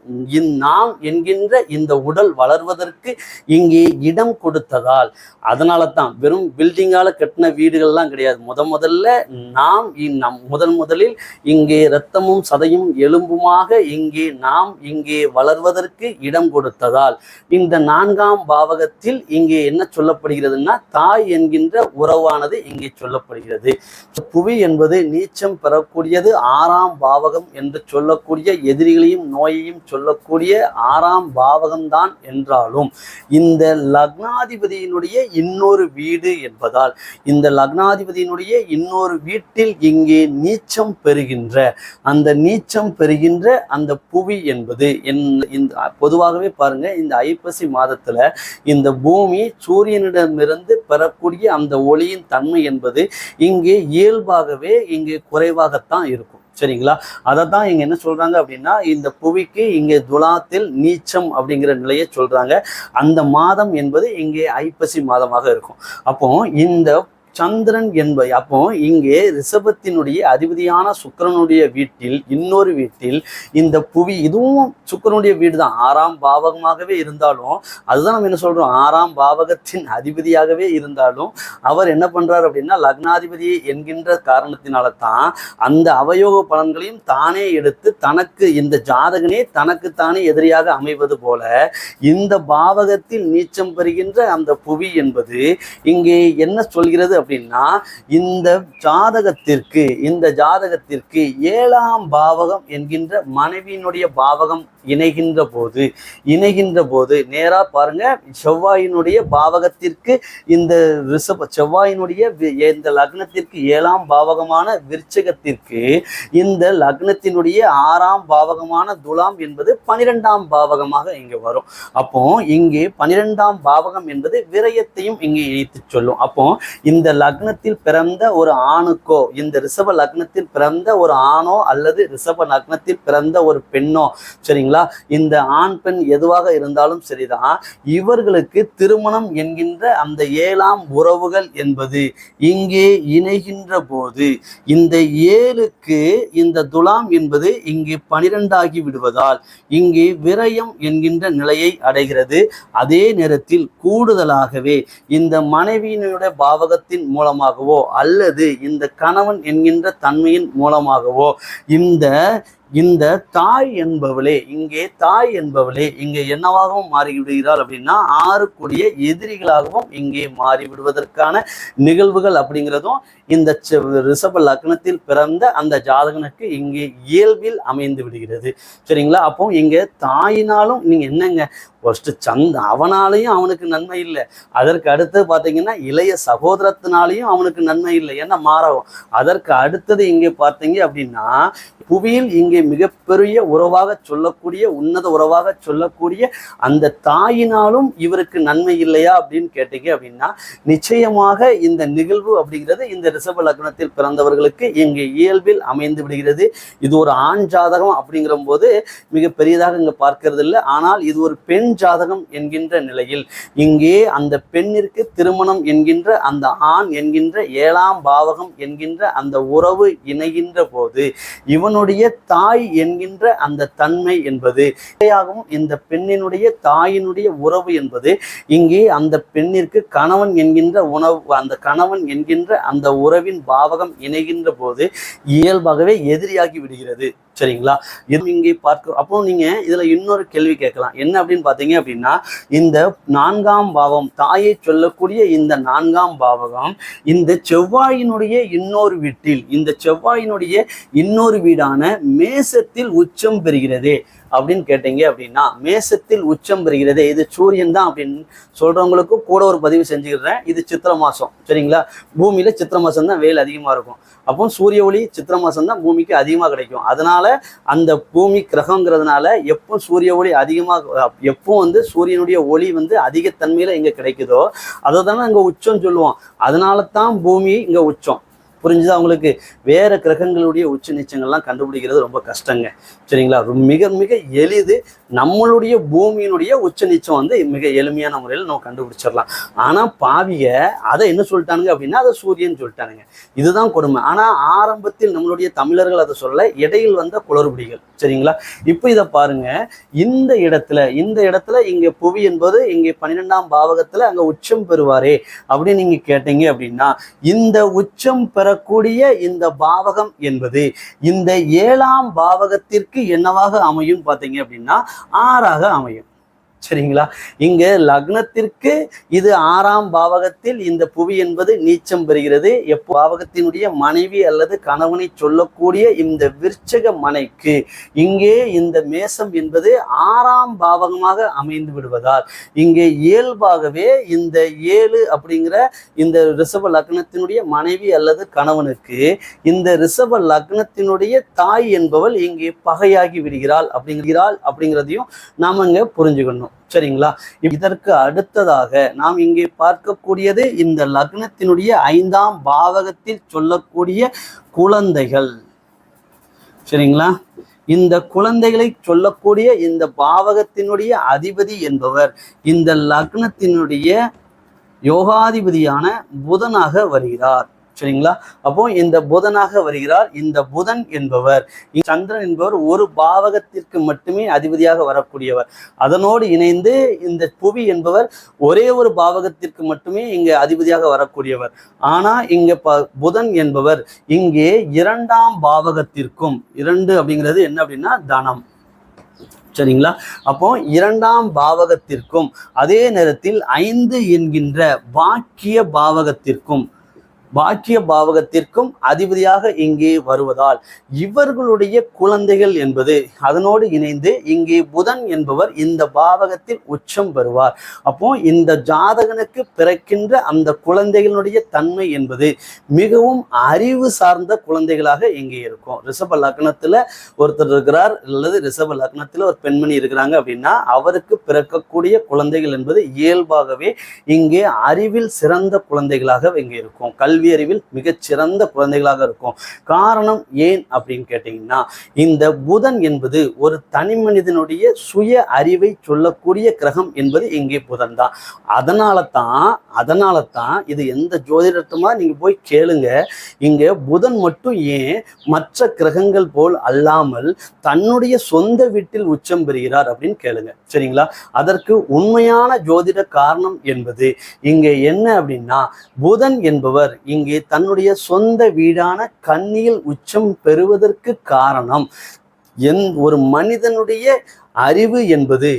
Speaker 1: நாம் என்கின்ற இந்த உடல் வளர்வதற்கு இங்கே இடம் கொடுத்ததால் அதனால தான் வெறும் பில்டிங்கால கட்டின வீடுகள்லாம் கிடையாது. முதல்ல நாம் முதலில் இங்கே இரத்தமும் சதையும் எலும்புமாக இங்கே நாம் இங்கே வளர்வதற்கு இடம் கொடுத்ததால் இந்த 4ஆம் பாவகத்தில் இங்கே என்ன சொல்லப்படுகிறதுன்னா தாய் என்கின்ற உறவானது இங்கே சொல்லப்படுகிறது. புவி என்பது நீச்சம் பெறக்கூடியது 6ஆம் பாவகம் என்று சொல்ல எதிரிகளையும் நோயையும் சொல்லக்கூடிய 6ஆம் பாவகம்தான் என்றாலும் இந்த லக்னாதிபதியினுடைய இன்னொரு வீடு என்பதால் இந்த லக்னாதிபதியினுடைய இன்னொரு வீட்டில் இங்கே நீச்சம் பெறுகின்ற அந்த புவி என்பது பொதுவாகவே பாருங்க இந்த ஐப்பசி மாதத்துல இந்த பூமி சூரியனிடமிருந்து பெறக்கூடிய அந்த ஒளியின் தன்மை என்பது இங்கே இயல்பாகவே இங்கே குறைவாகத்தான் இருக்கும். சரிங்களா? அதைத்தான் இங்க என்ன சொல்றாங்க அப்படின்னா இந்த புவிக்கு இங்கே துலாத்தில் நீச்சம் அப்படிங்கிற நிலையை சொல்றாங்க. அந்த மாதம் என்பது இங்கே ஐப்பசி மாதமாக இருக்கும். அப்போ இந்த சந்திரன் என்பது அப்போ இங்கே ரிஷபத்தினுடைய அதிபதியான சுக்கிரனுடைய வீட்டில் இன்னொரு வீட்டில் இந்த புவி, இதுவும் சுக்கிரனுடைய வீடு தான், 6ஆம் பாவகமாகவே இருந்தாலும் அதுதான் நம்ம என்ன சொல்றோம், 6ஆம் பாவகத்தின் அதிபதியாகவே இருந்தாலும் அவர் என்ன பண்றாரு அப்படின்னா லக்னாதிபதி என்கின்ற காரணத்தினால தான் அந்த அவயோக பலன்களையும் தானே எடுத்து தனக்கு, இந்த ஜாதகனே தனக்குத்தானே எதிரியாக அமைவது போல இந்த பாவகத்தில் நீச்சம் பெறுகின்ற அந்த புவி என்பது இங்கே என்ன சொல்கிறது அப்படின்னா, இந்த ஜாதகத்திற்கு 7ஆம் பாவகம் என்கின்ற மனைவியினுடைய பாவகம் இணைகின்ற போது நேரா பாருங்க, செவ்வாயினுடைய பாவகத்திற்கு இந்த செவ்வாயினுடைய இந்த லக்னத்திற்கு 7ஆம் பாவகமான விருச்சிகத்திற்கு இந்த லக்னத்தினுடைய 6ஆம் பாவகமான துலாம் என்பது 12ஆம் பாவகமாக இங்கு வரும். அப்போ இங்கே 12ஆம் பாவகம் என்பது விரயத்தையும் இங்கே இணைத்து சொல்லும். அப்போ இந்த லக்னத்தில் பிறந்த ஒரு ஆணுக்கோ, இந்த ரிஷப லக்னத்தில் பிறந்த ஒரு ஆணோ அல்லது ரிஷப லக்னத்தில் பிறந்த ஒரு பெண்ணோ, சரிங்களா, இந்த ஆண் பெண் எதுவாக இருந்தாலும் சரிதான், இவர்களுக்கு திருமணம் என்கின்ற அந்த 7ஆம் உறவுகள் என்பது இங்கே இணைகின்ற போது இந்த 7க்கு இந்த துலாம் என்பது இங்கே 12 ஆகி விடுவதால் இங்கே விரயம் என்கின்ற நிலையை அடைகிறது. அதே நேரத்தில் கூடுதலாகவே இந்த மனைவியினுடைய பாவகத்தின் மூலமாகவோ அல்லது இந்த கணவன் என்கின்ற தன்மையின் மூலமாகவோ இந்த தாய் என்பவளே இங்கே என்னவாகவும் மாறிவிடுகிறாள் அப்படின்னா 6 எதிரிகளாகவும் இங்கே மாறிவிடுவதற்கான நிகழ்வுகள் அப்படிங்கிறதும் இந்த ரிஷப லக்னத்தில் பிறந்த அந்த ஜாதகனுக்கு இங்கே இயல்பில் அமைந்து விடுகிறது. சரிங்களா, அப்போ இங்கே தாயினாலும் நீங்க என்னங்க அவனாலையும் அவனுக்கு நன்மை இல்லை, அதற்கு அடுத்து பார்த்தீங்கன்னா இளைய சகோதரத்தினாலையும் அவனுக்கு நன்மை இல்லை, ஏன்னா மாறவும். அதற்கு அடுத்தது இங்கே பார்த்தீங்க அப்படின்னா புவியில் இங்கே மிகப்பெரிய உறவாக சொல்லக்கூடிய, உன்னத உறவாக சொல்லக்கூடிய அந்த தாயினாலும் இவருக்கு நன்மை இல்லையா அப்படின்னு கேட்டீங்க அப்படின்னா நிச்சயமாக இந்த நிகழ்வு அப்படிங்கிறது இந்த ரிஷப லக்னத்தில் பிறந்தவர்களுக்கு இங்கே இயல்பில் அமைந்து விடுகிறது. இது ஒரு ஆண் ஜாதகம் அப்படிங்கிற போது மிக பெரியதாக இங்க பார்க்கிறது இல்லை. ஆனால் இது ஒரு பெண் ஜாதகம் என்கின்ற நிலையில் இங்கே அந்த பெண்ணிற்கு திருமணம் என்கின்ற அந்த ஆண் என்கின்ற 7ஆம் பாவகம் என்கின்ற அந்த உறவு இணைகின்ற போது இவனுடைய தாய் என்கின்ற அந்த தன்மை என்பது இந்த பெண்ணினுடைய தாயினுடைய உறவு என்பது இங்கே அந்த பெண்ணிற்கு கணவன் என்கின்ற அந்த கணவன் என்கின்ற அந்த உறவின் பாவகம் இணைகின்ற போது இயல்பாகவே எதிரியாகி விடுகிறது. சரிங்களா, இது இங்கே பார்க்க. அப்போ நீங்க இதுல இன்னொரு கேள்வி கேட்கலாம், என்ன அப்படின்னு பாத்தீங்க அப்படின்னா இந்த 4ஆம் பாவம், தாயை சொல்லக்கூடிய இந்த 4ஆம் பாவகம் இந்த செவ்வாயினுடைய இன்னொரு வீடான மேசத்தில் உச்சம் பெறுகிறது அப்படின்னு கேட்டீங்க அப்படின்னா, மேசத்தில் உச்சம் பெறுகிறது, இது சூரியன் தான் அப்படின்னு சொல்றவங்களுக்கு கூட ஒரு பதிவு செஞ்சுக்கிறேன். இது சித்திரை மாசம், சரிங்களா, பூமியில சித்திரை மாசம் தான் வெயில் அதிகமா இருக்கும். அப்போ சூரிய ஒளி சித்திரை மாசம் தான் பூமிக்கு அதிகமாக கிடைக்கும். அதனால அந்த பூமி கிரகங்கிறதுனால எப்போ சூரிய ஒளி அதிகமாக, எப்போ சூரியனுடைய ஒளி அதிக தன்மையில இங்க கிடைக்குதோ அதை தானே அங்க உச்சம் சொல்லுவோம். அதனால தான் பூமி இங்க உச்சம். புரிஞ்சுதா உங்களுக்கு? வேற கிரகங்களுடைய உச்ச நீச்சங்கள்லாம் கண்டுபிடிக்கிறது ரொம்ப கஷ்டங்க. சரிங்களா, மிக மிக எளிது. நம்மளுடைய பூமியினுடைய உச்ச நீச்சம் மிக எளிமையான முறையில் நம்ம கண்டுபிடிச்சிடலாம். ஆனா பாவிக அதை என்ன சொல்லிட்டானுங்க அப்படின்னா அதை சூரியன் சொல்லிட்டானுங்க. இதுதான் கொடுமை. ஆனா ஆரம்பத்தில் நம்மளுடைய தமிழர்கள் அதை சொல்ல, இடையில் வந்த குளறுபடிகள். சரிங்களா, இப்போ இதை பாருங்க, இந்த இடத்துல இங்க புவி என்பது இங்கே 12ஆம் பாவகத்துல அங்க உச்சம் பெறுவாரே அப்படின்னு நீங்க கேட்டீங்க அப்படின்னா இந்த உச்சம் பெறக்கூடிய இந்த பாவகம் என்பது இந்த 7ஆம் பாவகத்திற்கு என்னவாக அமையும் பார்த்தீங்க அப்படின்னா 6ஆக அமையும். சரிங்களா, இங்க லக்னத்திற்கு இது 6ஆம் பாவகத்தில் இந்த புவி என்பது நீச்சம் பெறுகிறது. எப்போ பாவகத்தினுடைய மனைவி அல்லது கணவனை சொல்லக்கூடிய இந்த விருச்சக மனைக்கு இங்கே இந்த மேசம் என்பது 6ஆம் பாவகமாக அமைந்து விடுவதால் இங்கே இயல்பாகவே இந்த 7 அப்படிங்கிற இந்த ரிஷப லக்னத்தினுடைய மனைவி அல்லது கணவனுக்கு இந்த ரிஷப லக்னத்தினுடைய தாய் என்பவள் இங்கே பகையாகி விடுகிறாள் அப்படிங்கிறதையும் நாம இங்க புரிஞ்சுக்கணும். சரிங்களா, இதற்கு அடுத்ததாக நாம் இங்கே பார்க்கக்கூடியது இந்த லக்னத்தினுடைய 5ஆம் பாவகத்தில் சொல்லக்கூடிய குழந்தைகள். சரிங்களா, இந்த குழந்தைகளை சொல்லக்கூடிய இந்த பாவகத்தினுடைய அதிபதி என்பவர் இந்த லக்னத்தினுடைய யோகாதிபதியான புதனாக வருகிறார். சரிங்களா? அப்போ இந்த புதனாக வருகிறார். இந்த புதன் என்பவர், சந்திரன் என்பவர் ஒரு பாவகத்திற்கு மட்டுமே அதிபதியாக வரக்கூடியவர். அதனோடு இணைந்து இந்த புவி என்பவர் ஒரே ஒரு பாவகத்திற்கு மட்டுமே இங்கே அதிபதியாக வரக்கூடியவர். ஆனா இங்க புதன் என்பவர் இங்கே 2ஆம் பாவகத்திற்கும், 2 அப்படிங்கிறது என்ன அப்படின்னா தனம். சரிங்களா? அப்போ 2ஆம் பாவகத்திற்கும் அதே நேரத்தில் 5 என்கின்ற பாக்கிய பாவகத்திற்கும் அதிபதியாக இங்கே வருவதால் இவர்களுடைய குழந்தைகள் என்பது அதனோடு இணைந்து இங்கே புதன் என்பவர் இந்த பாவகத்தில் உச்சம் பெறுவார். அப்போ இந்த ஜாதகனுக்கு பிறக்கின்ற அந்த குழந்தைகளுடைய தன்மை என்பது மிகவும் அறிவு சார்ந்த குழந்தைகளாக இங்கே இருக்கும். ரிஷப லக்னத்துல ஒருத்தர் இருக்கிறார் அல்லது ரிஷப லக்னத்துல ஒரு பெண்மணி இருக்கிறாங்க அப்படின்னா அவருக்கு பிறக்கக்கூடிய குழந்தைகள் என்பது இயல்பாகவே இங்கே அறிவில் சிறந்த குழந்தைகளாக இங்கே இருக்கும். கல்வி அறிவில் மிகச்சிறந்த குழந்தைகளாக இருக்கும். காரணம் ஏன் அப்படின்னு கேட்டீங்கன்னா, இந்த புதன் என்பது ஒரு தனி மனிதனுடைய சுய அறிவை சொல்லக்கூடிய கிரகம் என்பது இங்கே புதன் தான். அதனால தான் இது எந்த ஜோதிடத்துமா நீங்க போய் கேளுங்க, இங்க புதன் மட்டும் ஏன் மற்ற கிரகங்கள் போல் அல்லாமல் தன்னுடைய சொந்த வீட்டில் உச்சம் பெறுகிறார் அப்படின்னு கேளுங்க. சரிங்களா? அதற்கு உண்மையான ஜோதிட காரணம் என்பது இங்கே என்ன அப்படின்னா, புதன் என்பவர் இங்கே தன்னுடைய சொந்த வீடான கன்னியில் உச்சம் பெறுவதற்கு காரணம் ஒரு மனிதனுடைய அறிவு என்பது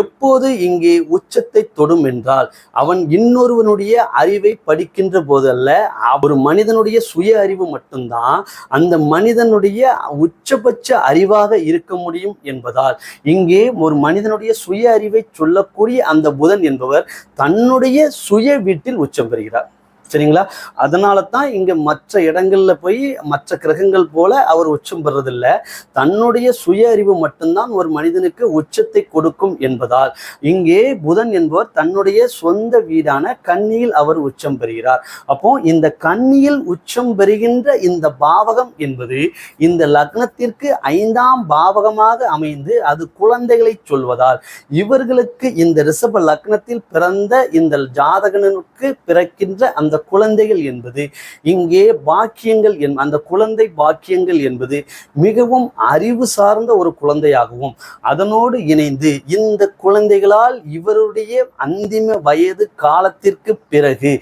Speaker 1: எப்போது இங்கே உச்சத்தை தொடும் என்றால் அவன் இன்னொருவனுடைய அறிவை படிக்கின்ற போதல்ல, ஒரு மனிதனுடைய சுய அறிவு மட்டும்தான் அந்த மனிதனுடைய உச்சபட்ச அறிவாக இருக்க முடியும் என்பதால் இங்கே ஒரு மனிதனுடைய சுய அறிவை சொல்லக்கூடிய அந்த புதன் என்பவர் தன்னுடைய சுய வீட்டில் உச்சம் பெறுகிறார். சரிங்களா? அதனால தான் இங்க மற்ற இடங்கள்ல போய் மற்ற கிரகங்கள் போல அவர் உச்சம் பெறதில்லை. தன்னுடைய சுய அறிவு மட்டும்தான் ஒரு மனிதனுக்கு உச்சத்தை கொடுக்கும் என்பதால் இங்கே புதன் என்பவர் தன்னுடைய சொந்த வீடான கன்னியில் அவர் உச்சம் பெறுகிறார். அப்போ இந்த கன்னியில் உச்சம் பெறுகின்ற இந்த பாவகம் என்பது இந்த லக்னத்திற்கு 5ஆம் பாவகமாக அமைந்து அது குழந்தைகளை சொல்வதால் இவர்களுக்கு இந்த ரிஷப லக்னத்தில் பிறந்த இந்த ஜாதகனுக்கு பிறக்கின்ற அந்த குழந்தைகள் என்பது இங்கே பாக்கியங்கள், அந்த குழந்தை பாக்கியங்கள் என்பது மிகவும் அறிவு சார்ந்த ஒரு குழந்தையாகவும் அதனோடு இணைந்து இந்த குழந்தைகளால் இவருடைய அந்திம வயது காலத்திற்கு பிறகு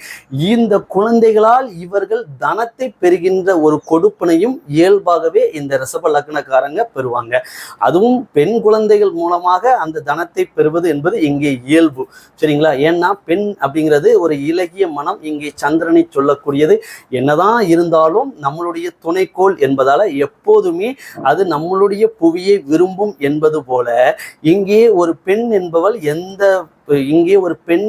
Speaker 1: இந்த குழந்தைகளால் இவர்கள் தனத்தை பெறுகின்ற ஒரு கொடுப்பனையும் இயல்பாகவே இந்த ரிஷப லக்னக்காரங்க பெறுவாங்க. அதுவும் பெண் குழந்தைகள் மூலமாக அந்த தனத்தை பெறுவது என்பது இங்கே இயல்பு. சரிங்களா? ஏன்னா பெண் அப்படிங்கிறது ஒரு இலகிய மனம் இங்கே சந்திரனை சொல்லக்கூடியது. என்னதான் இருந்தாலும் நம்மளுடைய துணைக்கோள் என்பதால எப்போதுமே அது நம்மளுடைய புவியை விரும்பும் என்பது போல இங்கே ஒரு பெண்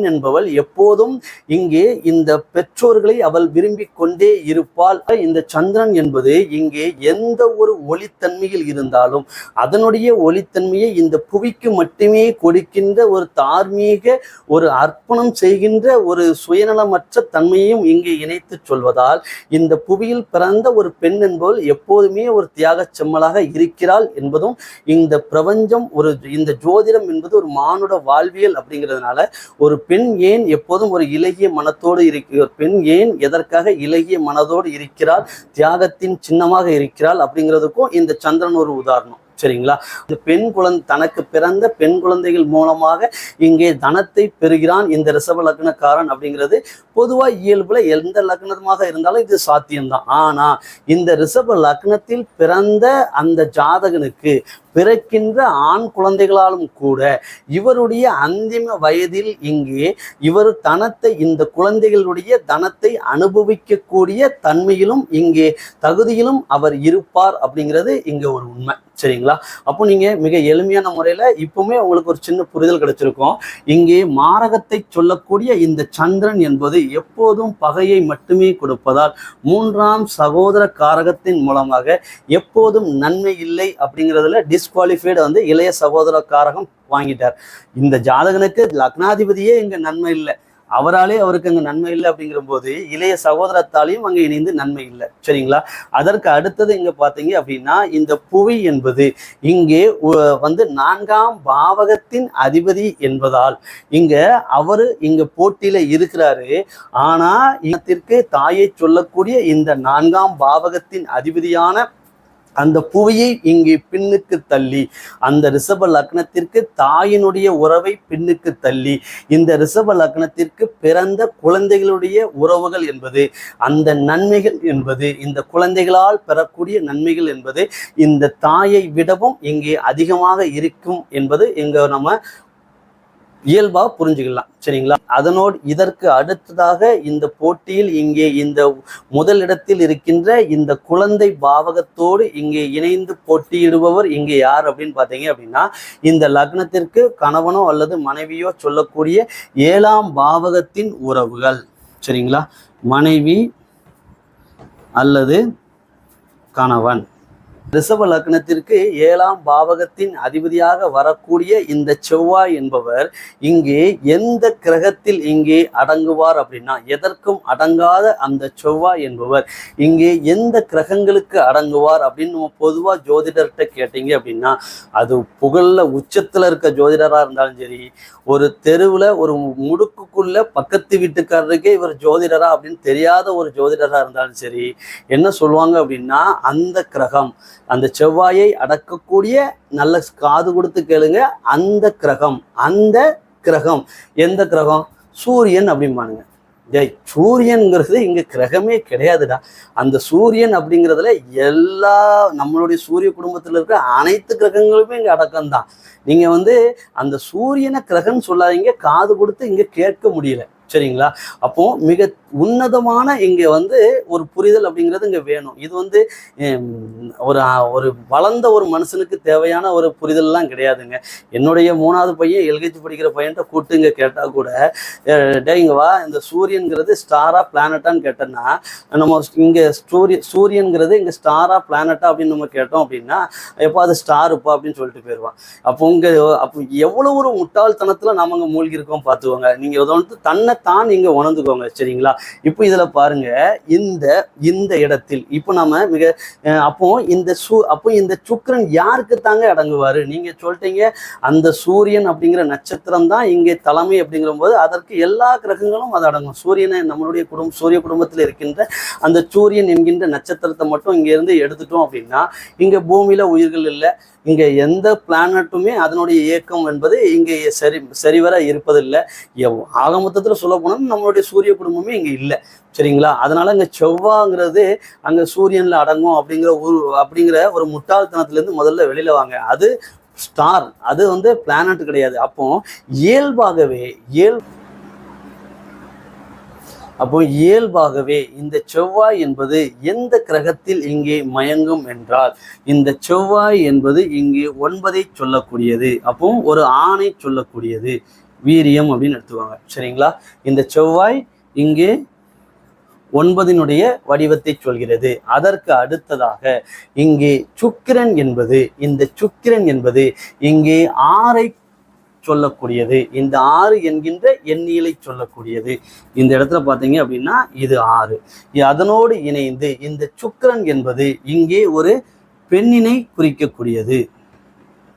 Speaker 1: என்பவள் எப்போதும் இங்கே இந்த பெற்றோர்களை அவள் விரும்பிக் கொண்டே இருப்பாள். இந்த சந்திரன் என்பது இங்கே எந்த ஒரு ஒளித்தன்மையில் இருந்தாலும் அதனுடைய ஒளித்தன்மையை இந்த புவிக்கு மட்டுமே கொடுக்கின்ற ஒரு தார்மீக ஒரு அர்ப்பணம் செய்கின்ற ஒரு சுயநலமற்ற தன்மையையும் இங்கே இணைத்து சொல்வதால் இந்த புவியில் பிறந்த ஒரு பெண் என்பவள் எப்போதுமே ஒரு தியாக செம்மலாக இருக்கிறாள் என்பதும் இந்த பிரபஞ்சம் இந்த ஜோதிடம் என்பது ஒரு மானுட வாழ்வியல் அப்படிங்கிறதுனால ஒரு பெண் ஏன் எப்போதும் ஒரு இலகிய மனத்தோடு இருக்கிறார், பெண் ஏன் எதற்காக இலகிய மனதோடு இருக்கிறாள், தியாகத்தின் சின்னமாக இருக்கிறாள் அப்படிங்கிறதுக்கும் இந்த சந்திரன் ஒரு உதாரணம். சரிங்களா? இந்த பெண் குழந்தை தனக்கு பிறந்த பெண் குழந்தைகள் மூலமாக இங்கே தனத்தை பெறுகிறான் இந்த ரிஷப லக்னக்காரன் அப்படிங்கிறது பொதுவா இயல்புல எந்த லக்னமாக இருந்தாலும் இது சாத்தியம்தான். ஆனா இந்த ரிஷப லக்னத்தில் பிறந்த அந்த ஜாதகனுக்கு பிறக்கின்ற ஆண் குழந்தைகளாலும் கூட இவருடைய அந்திம வயதில் இங்கே இவர் தனத்தை இந்த குழந்தைகளுடைய தனத்தை அனுபவிக்கக்கூடிய தன்மையிலும் இங்கே தகுதியிலும் அவர் இருப்பார் அப்படிங்கிறது இங்க ஒரு உண்மை. சரிங்களா? அப்போ நீங்க மிக எளிமையான முறையில இப்பவுமே உங்களுக்கு ஒரு சின்ன புரிதல் கிடைச்சிருக்கும். இங்கே மாரகத்தை சொல்லக்கூடிய இந்த சந்திரன் என்பது எப்போதும் பகையை மட்டுமே கொடுப்பதால் 3ஆம் சகோதர காரகத்தின் மூலமாக எப்போதும் நன்மை இல்லை அப்படிங்கிறதுல டிஸ்குவாலிஃபைடு இளைய சகோதர காரகம் வாங்கிட்டார். இந்த ஜாதகனுக்கு லக்னாதிபதியே இங்க நன்மை இல்லை. அவராலே அவருக்கு அங்க நன்மை இல்லை அப்படிங்கிற போது இளைய சகோதரத்தாலையும் அங்க இணைந்து நன்மை இல்லை. சரிங்களா? அதற்கு அடுத்தது இங்க பாத்தீங்க அப்படின்னா இந்த புவி என்பது இங்கே வந்து 4ஆம் பாவகத்தின் அதிபதி என்பதால் இங்க அவரு இங்க போட்டியில இருக்கிறாரு. ஆனா இனத்திற்கு தாயை சொல்லக்கூடிய இந்த 4ஆம் பாவகத்தின் அதிபதியான அந்த புவியை இங்கே பின்னுக்கு தள்ளி அந்த ரிஷப லக்னத்திற்கு தாயினுடைய உறவை பின்னுக்கு தள்ளி இந்த ரிஷப லக்னத்திற்கு பிறந்த குழந்தைகளுடைய உறவுகள் என்பது அந்த நன்மைகள் என்பது இந்த குழந்தைகளால் பெறக்கூடிய நன்மைகள் என்பது இந்த தாயை விடவும் இங்கே அதிகமாக இருக்கும் என்பது இங்க நம்ம இயல்பா புரிஞ்சுக்கலாம். சரிங்களா? அதனோடு இதற்கு அடுத்ததாக இந்த போட்டியில் இங்கே இந்த முதலிடத்தில் இருக்கின்ற இந்த குழந்தை பாவகத்தோடு இங்கே இணைந்து போட்டியிடுபவர் இங்கே யார் அப்படின்னு பார்த்தீங்க அப்படின்னா இந்த லக்னத்திற்கு கணவனோ அல்லது மனைவியோ சொல்லக்கூடிய 7ஆம் பாவகத்தின் உறவுகள். சரிங்களா? மனைவி அல்லது கணவன். ரிஷப லக்னத்திற்கு 7ஆம் பாவகத்தின் அதிபதியாக வரக்கூடிய இந்த செவ்வாய் என்பவர் இங்கே எந்த கிரகத்தில் இங்கே அடங்குவார் அப்படின்னா எதற்கும் அடங்காத அந்த செவ்வாய் என்பவர் இங்கே எந்த கிரகங்களுக்கு அடங்குவார் அப்படின்னு நம்ம பொதுவாக ஜோதிடர்கிட்ட கேட்டீங்க அப்படின்னா அது புகழ்ல உச்சத்துல இருக்க ஜோதிடராக இருந்தாலும் சரி, ஒரு தெருவில் ஒரு முடுக்குக்குள்ள பக்கத்து வீட்டுக்காரருக்கே இவர் ஜோதிடரா அப்படின்னு தெரியாத ஒரு ஜோதிடராக இருந்தாலும் சரி, என்ன சொல்லுவாங்க அப்படின்னா அந்த கிரகம் அந்த செவ்வாயை அடக்கக்கூடிய நல்ல காது கொடுத்து கேளுங்க அந்த கிரகம் எந்த கிரகம்? சூரியன் அப்படிம்பானுங்க. ஜெய் சூரியன்கிறது இங்க கிரகமே கிடையாதுடா. அந்த சூரியன் அப்படிங்கிறதுல எல்லா நம்மளுடைய சூரிய குடும்பத்தில் இருக்கிற அனைத்து கிரகங்களுமே இங்க அடக்கம்தான். நீங்க வந்து அந்த சூரியனை கிரகம்னு சொல்லாதீங்க, காது கொடுத்து இங்க கேட்க முடியல. சரிங்களா? அப்போ மிக உன்னதமான இங்க வந்து ஒரு புரிதல் அப்படிங்கிறது இங்க வேணும். இது வந்து ஒரு வளர்ந்த ஒரு மனுஷனுக்கு தேவையான ஒரு புரிதல்லாம் கிடையாதுங்க. என்னுடைய 3வது பையன் எல்கேஜி படிக்கிற பையன்ட்ட கூப்பிட்டு இங்க கேட்டா கூட இங்க வா இந்த சூரியன்கிறது ஸ்டாரா பிளானட்டான்னு கேட்டோம்னா நம்ம இங்க சூரியன்கிறது இங்க ஸ்டாரா பிளானட்டா அப்படின்னு நம்ம கேட்டோம் அப்படின்னா எப்போ அது ஸ்டாருப்பா அப்படின்னு சொல்லிட்டு போயிடுவான். அப்போ எவ்வளவு ஒரு முட்டாள்தனத்துல நாம அங்க மூழ்கி இருக்கோம் பார்த்துக்கோங்க. நீங்க வந்து தன்னைத்தான் நீங்க உணர்ந்துக்கோங்க. சரிங்களா? இப்போ இதுல பாருங்க இந்த இடத்தில் இப்போ நம்ம அப்போ இந்த சுக்கிரன் யாருக்கு தாங்க அடங்குவாரு? நீங்க சொல்லிட்டீங்க அந்த சூரியன் அப்படிங்கிற நட்சத்திரம் தான் இங்கே தலைமை அப்படிங்கிற போது அதற்கு எல்லா கிரகங்களும் அது அடங்கும். சூரியனை நம்மளுடைய சூரிய குடும்பத்தில் இருக்கின்ற அந்த சூரியன் என்கின்ற நட்சத்திரத்தை மட்டும் இங்க இருந்து எடுத்துட்டோம் அப்படின்னா இங்க பூமியில உயிர்கள் இல்லை. இங்க எந்த பிளானட்டுமே அதனுடைய இயக்கம் என்பது இங்கே சரிவர இருப்பதில்லை. ஆக மொத்தத்தில் சொல்ல போனோம்னா நம்மளுடைய சூரிய குடும்பமே இங்க இல்லை. சரிங்களா? அதனால இங்க செவ்வாங்கிறது அங்க சூரியன்ல அடங்கும் அப்படிங்கிற ஒரு முட்டாள்தனத்திலேருந்து முதல்ல வெளியில வாங்க. அது ஸ்டார், அது வந்து பிளானட் கிடையாது. அப்போ இயல்பாகவே இந்த செவ்வாய் என்பது எந்த கிரகத்தில் இங்கே மயங்கும் என்றால் இந்த செவ்வாய் என்பது இங்கே 9ஐ சொல்லக்கூடியது. அப்போ ஒரு ஆணை சொல்லக்கூடியது வீரியம் அப்படின்னு எடுத்துவாங்க. சரிங்களா? இந்த செவ்வாய் இங்கே 9னுடைய வடிவத்தை சொல்கிறது. அதற்கு அடுத்ததாக இங்கே சுக்கிரன் என்பது இங்கே 6ஐ சொல்லக்கூடியது. இந்த 6 என்கின்ற எண்ணியலை சொல்லக்கூடியது. இந்த இடத்துல பார்த்தீங்க அப்படின்னா இது 6. அதனோடு இணைந்து இந்த சுக்கிரன் என்பது இங்கே ஒரு பெண்ணினை குறிக்கக்கூடியது.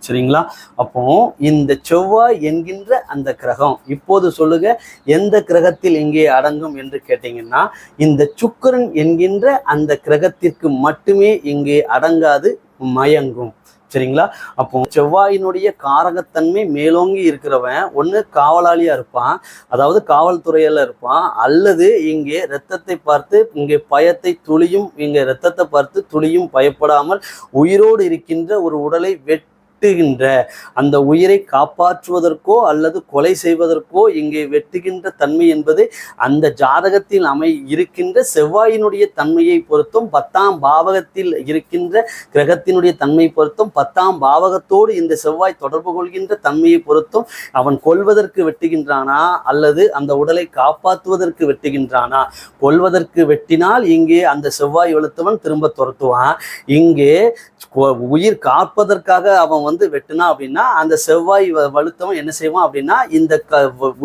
Speaker 1: சரிங்களா? அப்போ இந்த செவ்வாய் என்கின்ற அந்த கிரகம் இப்போது சொல்லுங்க எந்த கிரகத்தில் இங்கே அடங்கும் என்று கேட்டீங்கன்னா இந்த சுக்கிரன் என்கின்ற அந்த கிரகத்திற்கு மட்டுமே இங்கே அடங்காது, மயங்கும். சரிங்களா? அப்போ செவ்வாயினுடைய காரகத்தன்மை மேலோங்கி இருக்கிறவன் ஒன்று காவலாளியா இருப்பான், அதாவது காவல்துறையில இருப்பான், அல்லது இங்கே இரத்தத்தை பார்த்து இங்கே பயத்தை துளியும் இங்கே இரத்தத்தை பார்த்து துளியும் பயப்படாமல் உயிரோடு இருக்கின்ற ஒரு உடலை வெட்டுகின்ற அந்த உயிரை காப்பாற்றுவதற்கோ அல்லது கொலை செய்வதற்கோ இங்கே வெட்டுகின்ற தன்மை என்பது அந்த ஜாதகத்தில் இருக்கின்ற செவ்வாயினுடைய தன்மையை பொறுத்தும் 10ஆம் பாவகத்தில் இருக்கின்ற கிரகத்தினுடைய தன்மை பொறுத்தும் 10ஆம் பாவகத்தோடு இந்த செவ்வாய் தொடர்பு கொள்கின்ற தன்மையை பொறுத்தும் அவன் கொல்வதற்கு வெட்டுகின்றானா அல்லது அந்த உடலை காப்பாற்றுவதற்கு வெட்டுகின்றானா. கொல்வதற்கு வெட்டினால் இங்கே அந்த செவ்வாய் வெளுத்தவன் திரும்ப துரத்துவான். இங்கே உயிர் காப்பதற்காக அவன் வந்து வெட்டுனா அப்படின்னா அந்த செவ்வாய் வலுத்தவன் என்ன செய்வான் அப்படின்னா இந்த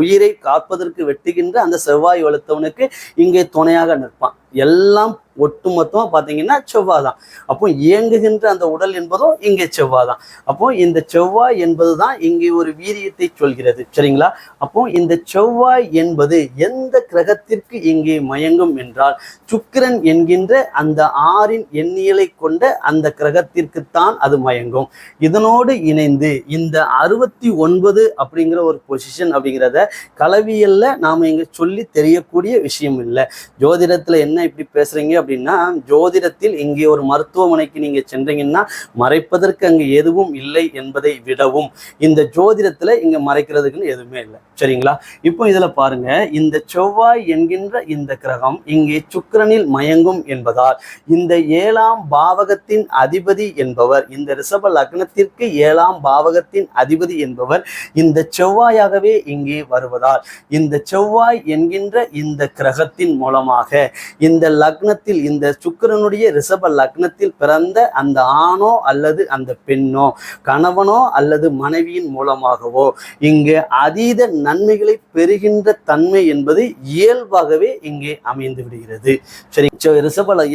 Speaker 1: உயிரை காப்பதற்கு வெட்டுகின்ற அந்த செவ்வாய் வலுத்தவனுக்கு இங்கே துணையாக நிற்பான். எல்லாம் ஒட்டுமொத்தமா பாத்தீங்கன்னா செவ்வாய் தான். அப்போ இயங்குகின்ற அந்த உடல் என்பதும் இங்கே செவ்வாய் தான். அப்போ இந்த செவ்வாய் என்பதுதான் இங்கே ஒரு வீரியத்தை சொல்கிறது. சரிங்களா? அப்போ இந்த செவ்வாய் என்பது எந்த கிரகத்திற்கு இங்கே மயங்கும் என்றால் சுக்கிரன் என்கின்ற அந்த 6இன் எண்ணியலை கொண்ட அந்த கிரகத்திற்குத்தான் அது மயங்கும். இதனோடு இணைந்து இந்த 69 அப்படிங்கிற ஒரு பொசிஷன் அப்படிங்கிறத கலவியல்ல நாம இங்க சொல்லி தெரியக்கூடிய விஷயம் இல்லை. ஜோதிடத்துல என்ன இப்படி பேசுறீங்க அப்படின்னா, ஜோதிடத்தில் இங்கே ஒரு மருத்துவமனைக்கு நீங்க சென்றீங்கன்னா மறைப்பதற்கு அங்கு எதுவும் இல்லை என்பதை விடவும் இந்த ஜோதிடத்துல இங்க மறைக்கிறதுக்குன்னு எதுவுமே இல்லை. சரிங்களா? இப்போ இதுல பாருங்க, இந்த செவ்வாய் என்கின்ற இந்த கிரகம் இங்கே சுக்கிரனில் மயங்கும் என்பதால் இந்த 7ஆம் பாவகத்தின் அதிபதி என்பவர், இந்த ரிஷப லக்னத்திற்கு 7ஆம் பாவகத்தின் அதிபதி என்பவர் இந்த செவ்வாயாகவே இங்கே வருவதால் இந்த செவ்வாய் என்கின்ற இந்த கிரகத்தின் மூலமாக இந்த லக்னத்தில், இந்த சுக்கிரனுடைய ரிஷப லக்னத்தில் பிறந்த அந்த ஆணோ அல்லது அந்த பெண்ணோ, கணவனோ அல்லது மனைவியின் மூலமாகவோ இங்கு அதீத நன்மைகளை பெறுகின்ற தன்மை என்பது இயல்பாகவே இங்கே அமைந்து விடுகிறது. சரி,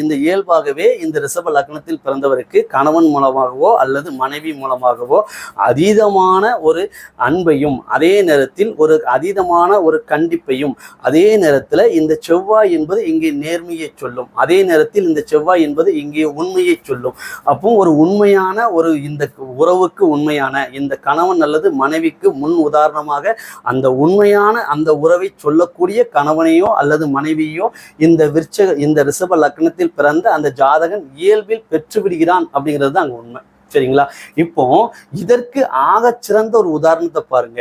Speaker 1: இந்த இயல்பாகவே இந்த ரிஷப லக்னத்தில் பிறந்தவருக்கு கணவன் மூலமாகவோ அல்லது மனைவி மூலமாகவோ அதீதமான ஒரு அன்பையும் அதே நேரத்தில் ஒரு அதீதமான ஒரு கண்டிப்பையும், அதே நேரத்தில் இந்த செவ்வாய் என்பது இங்கே நேர்மையை சொல்லும், அதே நேரத்தில் இந்த செவ்வாய் என்பது இங்கே உண்மையை சொல்லும். அப்போ ஒரு உண்மையான ஒரு இந்த உறவுக்கு உண்மையான இந்த கணவன் அல்லது மனைவிக்கு முன் உதாரணமாக அந்த உண்மையான அந்த உறவை சொல்லக்கூடிய கணவனையோ அல்லது மனைவியோ இந்த ரிஷப லக்னத்தில் பிறந்த அந்த ஜாதகன் இயல்பில் பெற்று விடுகிறான் அப்படிங்கிறது தான் அங்க உண்மை. சரிங்களா? இப்போ இதற்கு ஆகச்சிறந்த ஒரு உதாரணத்தை பாருங்க.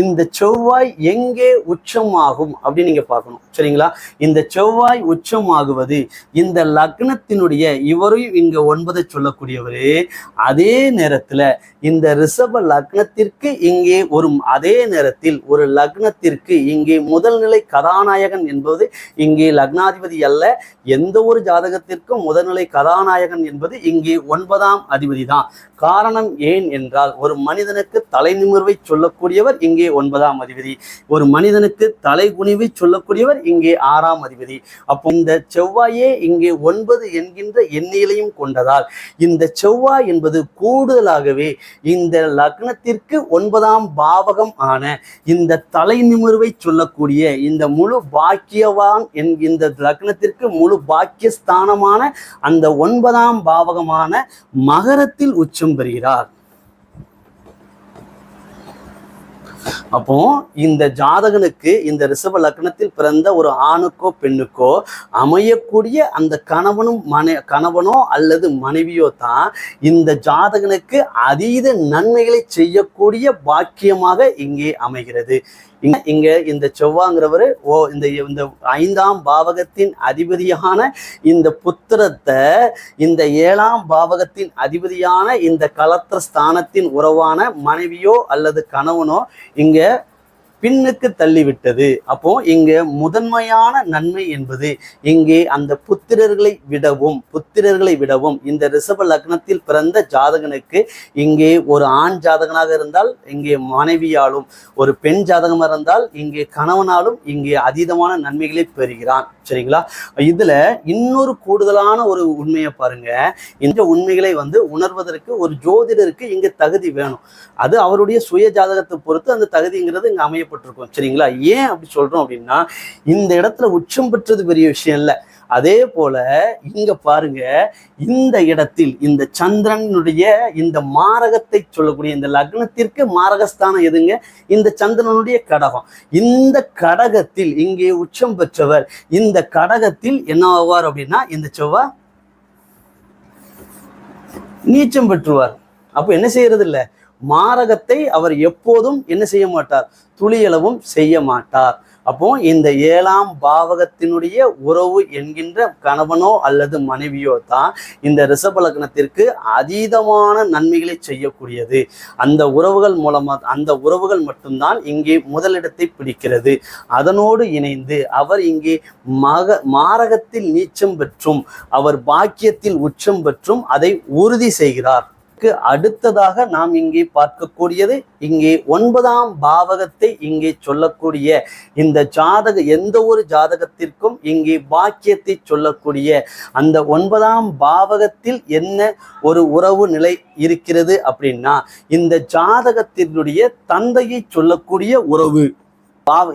Speaker 1: இந்த செவ்வாய் எங்கே உச்சமாகும் அப்படின்னு நீங்க பார்க்கணும். சரிங்களா? இந்த செவ்வாய் உச்சமாகுவது இந்த லக்னத்தினுடைய, இவரையும் இங்க 9 சொல்லக்கூடியவரு, அதே நேரத்துல இந்த ரிஷப லக்னத்திற்கு இங்கே அதே நேரத்தில் ஒரு லக்னத்திற்கு இங்கே முதல் நிலை கதாநாயகன் என்பது இங்கே லக்னாதிபதி அல்ல. எந்த ஒரு ஜாதகத்திற்கும் முதல்நிலை கதாநாயகன் என்பது இங்கே 9ஆம் அதிபதி தான். காரணம் ஏன் என்றால் ஒரு மனிதனுக்கு தலை நிமிர்வை சொல்லக்கூடியவர் இங்கே 9ஆம் அதிபதி, ஒரு மனிதனுக்கு தலை குனிவை சொல்லக்கூடியவர் இங்கே 6ஆம் அதிபதி. அப்போ இந்த செவ்வாயே இங்கே 9 என்கின்ற எண்ணிலையும் கொண்டதால் இந்த செவ்வாய் என்பது கூடுதலாகவே இந்த லக்னத்திற்கு 9ஆம் பாவகம் ஆன இந்த தலை நிமிர்வை சொல்லக்கூடிய இந்த முழு பாக்கியவான் இந்த லக்னத்திற்கு முழு பாக்கியஸ்தானமான அந்த 9ஆம் பாவகமான மகரத்தில் உச்சம் பெறுகிறார். அப்போ இந்த ஜாதகனுக்கு இந்த ரிஷப லக்னத்தில் பிறந்த ஒரு ஆணுக்கோ பெண்ணுக்கோ அமையக்கூடிய அந்த கணவனோ அல்லது மனைவியோ தான் இந்த ஜாதகனுக்கு அதீத நன்மைகளை செய்யக்கூடிய பாக்கியமாக இங்கே அமைகிறது. இங்க இந்த செவ்வாங்கிறவரு இந்த 5ஆம் பாவகத்தின் அதிபதியான இந்த புத்திரத்தை இந்த 7ஆம் பாவகத்தின் அதிபதியான இந்த கலத்திர ஸ்தானத்தின் உறவான மனைவியோ அல்லது கணவனோ இங்க பின்னுக்கு தள்ளிவிட்டது. அப்போ இங்க முதன்மையான நன்மை என்பது இங்கே அந்த புத்திரர்களை விடவும் இந்த ரிஷப லக்னத்தில் பிறந்த ஜாதகனுக்கு இங்கே ஒரு ஆண் ஜாதகனாக இருந்தால் இங்கே மனைவியாலும், ஒரு பெண் ஜாதகமாக இருந்தால் இங்கே கணவனாலும் இங்கே அதீதமான நன்மைகளை பெறுகிறான். சரிங்களா? இதுல இன்னொரு கூடுதலான ஒரு உண்மையை பாருங்க. இந்த உண்மைகளை உணர்வதற்கு ஒரு ஜோதிடருக்கு இங்க தகுதி வேணும். அது அவருடைய சுய ஜாதகத்தை பொறுத்து அந்த தகுதிங்கிறது இங்க அமையப்பட்டிருக்கும். சரிங்களா? ஏன் அப்படி சொல்றோம் அப்படின்னா, இந்த இடத்துல உச்சம் பெற்றது பெரிய விஷயம் இல்லை. அதே போல இங்க பாருங்க, இந்த இடத்தில் இந்த சந்திரனுடைய இந்த மாரகத்தை சொல்லக்கூடிய இந்த லக்னத்திற்கு மாரகஸ்தானம் எதுங்க? இந்த சந்திரனுடைய கடகம். இந்த கடகத்தில் இங்கே உச்சம் பெற்றவர் இந்த கடகத்தில் என்ன ஆவார் அப்படின்னா இந்த செவ்வாய் நீச்சம் பெற்றுவார். அப்ப என்ன செய்யறது இல்லை, மாரகத்தை அவர் எப்போதும் என்ன செய்ய மாட்டார், துளியளவும் செய்ய மாட்டார். அப்போ இந்த 7ஆம் பாவகத்தினுடைய உறவு என்கின்ற கணவனோ அல்லது மனைவியோ தான் இந்த ரிஷப லக்னத்திற்கு அதீதமான நன்மைகளை செய்யக்கூடியது. அந்த உறவுகள் மூலமா அந்த உறவுகள் மட்டும்தான் இங்கே முதலிடத்தை பிடிக்கிறது. அதனோடு இணைந்து அவர் இங்கே மாரகத்தில் நீச்சம் பெற்றும் அவர் பாக்கியத்தில் உச்சம் பெற்றும் அதை உறுதி செய்கிறார். அடுத்ததாக நாம் இங்கே பார்க்கக்கூடியது இங்கே 9ஆம் பாவகத்தை இங்கே சொல்லக்கூடிய இந்த எந்த ஒரு ஜாதகத்திற்கும் இங்கே பாக்கியத்தை சொல்லக்கூடிய அந்த 9ஆம் பாவகத்தில் என்ன ஒரு உறவு நிலை இருக்கிறது அப்படின்னா இந்த ஜாதகத்தினுடைய தந்தையை சொல்லக்கூடிய உறவு.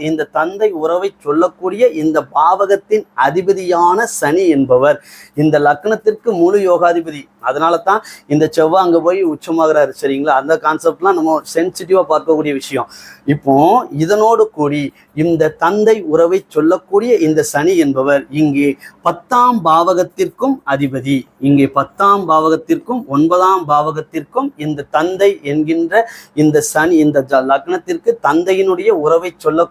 Speaker 1: இந்த தந்தை உறவை சொல்லக்கூடிய இந்த பாவகத்தின் அதிபதியான சனி என்பவர் இந்த லக்னத்திற்கு முழு யோகாதிபதி. அதனால தான் இந்த செவ்வாய் அங்கே போய் உச்சமாகிறாரு. சரிங்களா? அந்த கான்செப்ட்லாம் நம்ம சென்சிட்டிவா பார்க்கக்கூடிய விஷயம். இப்போ இதனோடு கூடி இந்த தந்தை உறவை சொல்லக்கூடிய இந்த சனி என்பவர் இங்கே 10ஆம் பாவகத்திற்கும் அதிபதி. இங்கே 10ஆம் பாவகத்திற்கும் 9ஆம் பாவகத்திற்கும் இந்த தந்தை என்கின்ற இந்த சனி இந்த லக்னத்திற்கு தந்தையினுடைய உறவை சொல்லக்கூடிய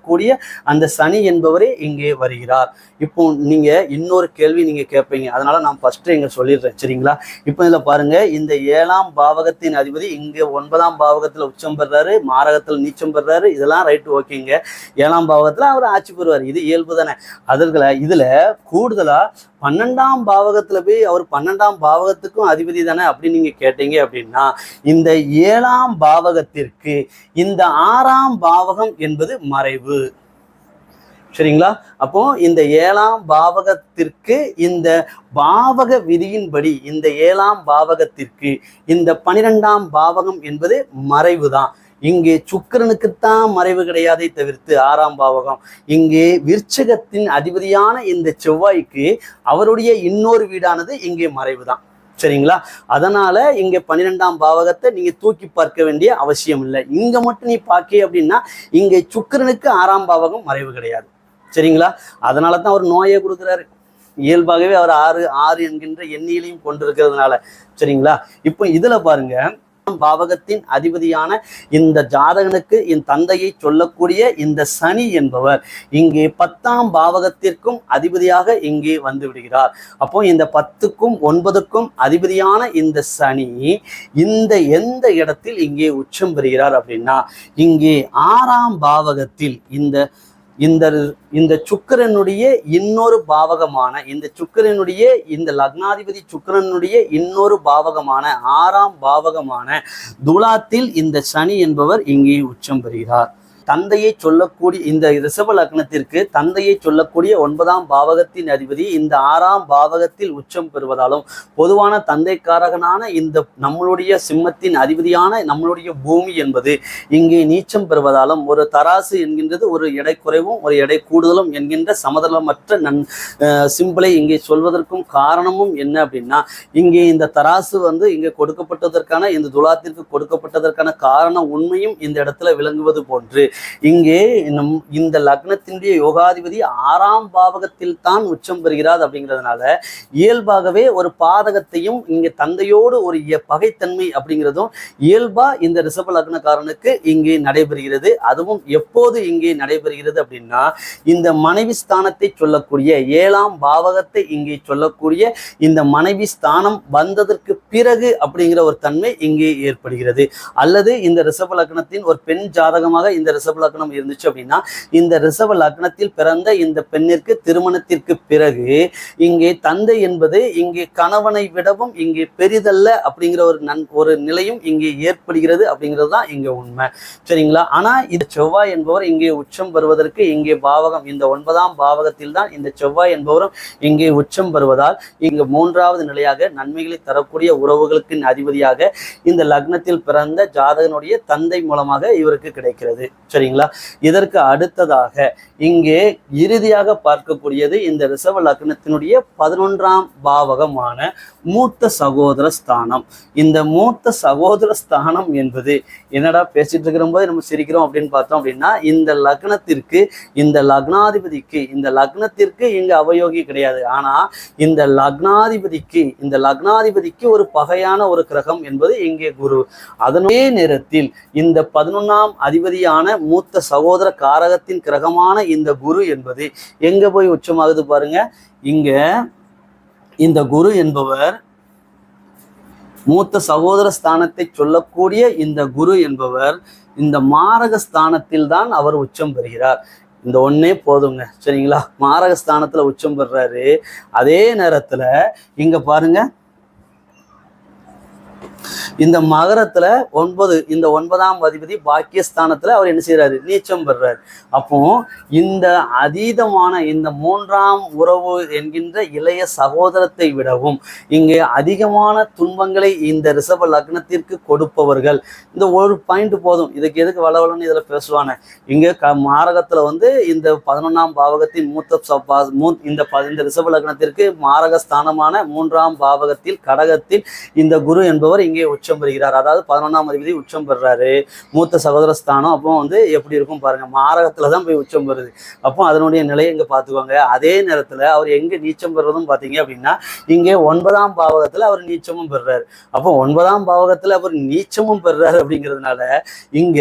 Speaker 1: அந்த சனி என்பவரே இங்கே வருகிறார். இப்போ நீங்க இன்னொரு கேள்வி நீங்க கேட்பீங்க, அதனால நான் ஃபர்ஸ்ட் இங்க சொல்லிடுறேன். சரிங்களா? இப்போ இதுல பாருங்க, இந்த 7ஆம் பாவகத்தின் அதிபதி இங்க 9ஆம் பாவகத்துல உச்சம் பெறாரு, மாரகத்துல நீச்சம் பெறாரு. இதெல்லாம் ரைட், ஓகேங்க. 7ஆம் பாவகத்துல அவர் ஆட்சி பெறுவார், இது இயல்பு தானே. அதற்குல இதுல கூடுதலா 12ஆம் பாவகத்துல போய் அவர் 12ஆம் பாவகத்துக்கும் அதிபதி தானே அப்படின்னு நீங்க கேட்டீங்க அப்படின்னா இந்த 7ஆம் பாவகத்திற்கு இந்த 6ஆம் பாவகம் என்பது மறைவு. சரிங்களா? அப்போ இந்த 7ஆம் பாவகத்திற்கு இந்த பாவக விதியின்படி இந்த 7ஆம் பாவகத்திற்கு இந்த 12ஆம் பாவகம் என்பது மறைவு தான். இங்கே சுக்கிரனுக்குத்தான் மறைவு கிடையாதை தவிர்த்து 6ஆம் பாவகம் இங்கே விருச்சிகத்தின் அதிபதியான இந்த செவ்வாய்க்கு அவருடைய இன்னொரு வீடானது இங்கே மறைவு தான். சரிங்களா? அதனால இங்க 12ஆம் பாவகத்தை நீங்க தூக்கி பார்க்க வேண்டிய அவசியம் இல்லை. இங்க மட்டும் நீ பார்க்க அப்படின்னா இங்கே சுக்கிரனுக்கு 6ஆம் பாவகம் மறைவு கிடையாது. சரிங்களா? அதனால தான் அவர் நோயை கொடுக்குறாரு. இயல்பாகவே அவர் 6 என்கின்ற எண்ணிலையும் கொண்டிருக்கிறதுனால. சரிங்களா? இப்போ இதுல பாருங்க, பாவகத்தின் அதிபதியான இந்த ஜாதகனுக்கு இந்த தந்தையை சொல்லக்கூடிய இந்த சனி என்பவர் இங்கே 10ஆம் பாவகத்திற்கும் அதிபதியாக இங்கே வந்து விடுகிறார். அப்போ இந்த 10க்கும் 9க்கும் அதிபதியான இந்த சனி இந்த எந்த இடத்தில் இங்கே உச்சம் பெறுகிறார் அப்படின்னா இங்கே 6ஆம் பாவகத்தில் இந்த சுக்கிரனுடைய இன்னொரு பாவகமான இந்த லக்னாதிபதி சுக்கிரனுடைய இன்னொரு பாவகமான 6ஆம் பாவகமான துலாத்தில் இந்த சனி என்பவர் இங்கே உச்சம் பெறுகிறார். தந்தையை சொல்லக்கூடிய இந்த ரிஷப லக்னத்திற்கு தந்தையை சொல்லக்கூடிய 9ஆம் பாவகத்தின் அதிபதி இந்த 6ஆம் பாவகத்தில் உச்சம் பெறுவதாலும் பொதுவான தந்தைக்காரகனான இந்த நம்மளுடைய சிம்மத்தின் அதிபதியான நம்மளுடைய பூமி என்பது இங்கே நீச்சம் பெறுவதாலும் ஒரு தராசு என்கின்றது ஒரு எடை குறைவும் ஒரு எடை கூடுதலும் என்கின்ற சமதளமற்ற சிம்பிளை இங்கே சொல்வதற்கும் காரணமும் என்ன அப்படின்னா இங்கே இந்த தராசு இங்கே கொடுக்கப்பட்டதற்கான இந்த துலாத்திற்கு கொடுக்கப்பட்டதற்கான காரணம் உண்மையும் இந்த இடத்துல விளங்குவது போன்று இங்கே இந்த லக்னத்தினுடைய யோகாதிபதி 6ஆம் பாவகத்தில் தான் உச்சம் பெறுகிறார். அப்படிங்கிறதுனால இயல்பாகவே ஒரு பாதகத்தையும் இங்கே தந்தையோடு ஒரு பகைத்தன்மை அப்படிங்கிறதும் இயல்பா இந்த ரிஷப லக்னக்காரனுக்கு இங்கே நடைபெறுகிறது. அதுவும் எப்போது இங்கே நடைபெறுகிறது அப்படின்னா இந்த மனைவி ஸ்தானத்தை சொல்லக்கூடிய 7ஆம் பாவகத்தை இங்கே சொல்லக்கூடிய இந்த மனைவி ஸ்தானம் வந்ததற்கு பிறகு அப்படிங்கிற ஒரு தன்மை இங்கே ஏற்படுகிறது. அல்லது இந்த ரிஷப லக்னத்தின் ஒரு பெண் ஜாதகமாக இந்த ரிஷப லக்னம் இருந்துச்சு அப்படின்னா இந்த ரிஷப லக்னத்தில் பிறந்த இந்த பெண்ணிற்கு திருமணத்திற்கு பிறகு இங்கே தந்தை என்பது இங்கே கணவனை விடவும் இங்கே பெரிதல்ல அப்படிங்கிற ஒரு நிலையும் இங்கே ஏற்படுகிறது அப்படிங்கிறது தான் இங்க உண்மை. சரிங்களா? ஆனா இந்த செவ்வாய் என்பவர் இங்கே உச்சம் பெறுவதற்கு இங்கே பாவகம் இந்த 9ஆம் பாவகத்தில் தான் இந்த செவ்வாய் என்பவரும் இங்கே உச்சம் பெறுவதால் இங்கு 3வது நிலையாக நன்மைகளை தரக்கூடிய உறவுகளுக்கு அதிபதியாக இந்த லக்னத்தில் பிறந்த ஜாதகனுடைய தந்தை மூலமாக இவருக்கு கிடைக்கிறது. சரிங்களா? இதற்கு அடுத்ததாக இங்கே இறுதியாக பார்க்கக்கூடியது இந்த ரிஷப லக்னத்தினுடைய 11ஆம் பாவகமான மூத்த சகோதர ஸ்தானம். இந்த மூத்த சகோதர ஸ்தானம் என்பது என்னடா பேசிட்டு இருக்கிற போது நம்ம சிரிக்கிறோம் அப்படின்னு பார்த்தோம் அப்படின்னா இந்த லக்னத்திற்கு இந்த லக்னத்திற்கு இங்க அவயோகி கிடையாது. ஆனா இந்த லக்னாதிபதிக்கு ஒரு பகையான ஒரு கிரகம் என்பது இங்கே குரு. அதனே நேரத்தில் இந்த 11ஆம் அதிபதியான மூத்த சகோதர காரகத்தின் கிரகமான இந்த குரு என்பது எங்க போய் உச்சமாகுது பாருங்க. இங்க இந்த குரு என்பவர் மூத்த சகோதர ஸ்தானத்தை சொல்லக்கூடிய இந்த குரு என்பவர் இந்த மாரக ஸ்தானத்தில் தான் அவர் உச்சம் பெறுகிறார். இந்த ஒன்னே போதுங்க. சரிங்களா? மாரக ஸ்தானத்துல உச்சம் பெறுறாரு. அதே நேரத்துல இங்க பாருங்க, இந்த மகரத்துல 9, இந்த 9ஆம் அதிபதி பாக்கியஸ்தானத்துல அவர் என்ன செய்யறாரு, நீச்சம் பெறாரு. அப்போ இந்த அதீதமான இந்த 3ஆம் உறவு என்கின்ற இளைய சகோதரத்தை விடவும் இங்கே அதிகமான துன்பங்களை இந்த ரிஷப லக்னத்திற்கு கொடுப்பவர்கள். இந்த ஒரு பாயிண்ட் போதும், இதுக்கு எதுக்கு வளவலன்னு இதுல பேசுவாங்க. இங்க மாரகத்துல இந்த 11ஆம் பாவகத்தின் இந்த ரிஷப லக்னத்திற்கு மாரக ஸ்தானமான 3ஆம் பாவகத்தில் கடகத்தில் இந்த குரு என்பவர் இங்கே உச்சம் பெறுகிறார். அதாவது 11ஆம் அதிபதி உச்சம் பெறாரு, மூத்த சகோதர ஸ்தானம். அப்போ எப்படி இருக்கும் பாருங்க, மாரகத்துலதான் போய் உச்சம் பெறுது. அப்போ அதனுடைய நிலையை இங்க பாத்துக்கோங்க. அதே நேரத்துல அவர் எங்க நீச்சம் பெறுறதும் பாத்தீங்க அப்படின்னா இங்கே 9ஆம் பாவகத்துல அவர் நீச்சமும் பெறாரு. அப்போ 9ஆம் பாவகத்துல அவர் நீச்சமும் பெறாரு அப்படிங்கிறதுனால இங்க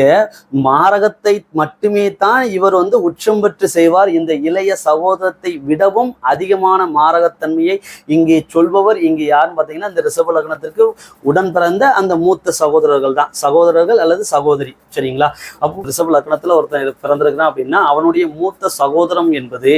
Speaker 1: மாரகத்தை மட்டுமே தான் இவர் உச்சம் பெற்று செய்வார். இந்த இளைய சகோதரத்தை விடவும் அதிகமான மாரகத்தன்மையை இங்கே சொல்பவர் இங்கே யாருன்னு பாத்தீங்கன்னா இந்த ரிஷப லக்னத்திற்கு உடன் பிறந்த அந்த மூத்த சகோதரர்கள் தான், சகோதரர்கள் அல்லது சகோதரி. சரிங்களா? அப்போ ரிஷப லக்னத்துல ஒருத்தன் பிறந்திருக்கிறான் அப்படின்னா அவனுடைய மூத்த சகோதரம் என்பது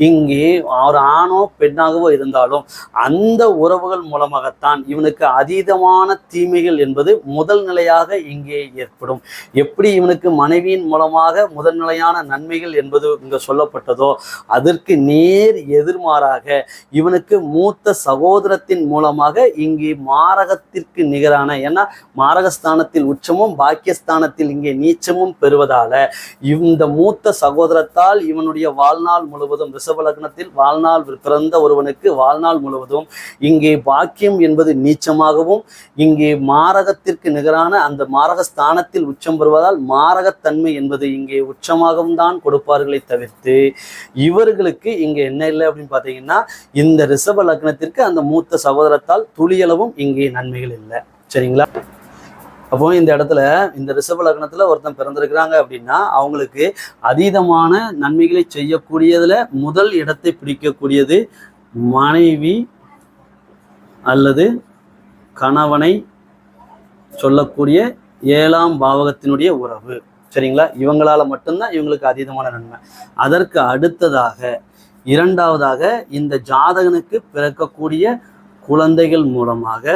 Speaker 1: இங்கே ஒரு ஆணோ பெண்ணாகவோ இருந்தாலும் அந்த உறவுகள் மூலமாகத்தான் இவனுக்கு அதீதமான தீமைகள் என்பது முதல் நிலையாக இங்கே ஏற்படும். எப்படி இவனுக்கு மனைவியின் மூலமாக முதல் நிலையான நன்மைகள் என்பது இங்க சொல்லப்பட்டதோ அதற்கு நேர் எதிர்மாறாக இவனுக்கு மூத்த சகோதரத்தின் மூலமாக இங்கே மாரகத்திற்கு நிகரான, ஏன்னா மாரகஸ்தானத்தில் உச்சமும் பாக்கியஸ்தானத்தில் இங்கே நீச்சமும் பெறுவதால இந்த மூத்த சகோதரத்தால் இவனுடைய வாழ்நாள் முழுவதும், ரிஷப லக்னத்தில் வாழ்நாள் பிறந்த ஒருவனுக்கு வாழ்நாள் முழுவதும் இங்கே பாக்கியம் என்பது நீச்சமாகவும் இங்கே மாரகத்திற்கு நிகரான அந்த மாரகஸ்தானத்தில் உச்சம் பெறுவதால் மாரகத்தன்மை என்பது இங்கே உச்சமாகவும் தான் கொடுப்பார்களை தவிர்த்து இவர்களுக்கு இங்கே என்ன இல்லை அப்படின்னு பார்த்தீங்கன்னா இந்த ரிஷப லக்னத்திற்கு அந்த மூத்த சகோதரத்தால் துளியளவும் இங்கே நன்மைகள் இல்லை. சரிங்களா? அப்போ இந்த இடத்துல இந்த ரிஷப லக்னத்துல ஒருத்தன் பிறந்திருக்கிறாங்க அப்படின்னா அவங்களுக்கு அதீதமான நன்மைகளை செய்யக்கூடியதுல முதல் இடத்தை பிடிக்கக்கூடியது மனைவி அல்லது கணவனை சொல்லக்கூடிய 7ஆம் பாவகத்தினுடைய உறவு. சரிங்களா? இவங்களால மட்டும்தான் இவங்களுக்கு அதீதமான நன்மை. அதற்கு அடுத்ததாக இரண்டாவதாக இந்த ஜாதகனுக்கு பிறக்கக்கூடிய குழந்தைகள் மூலமாக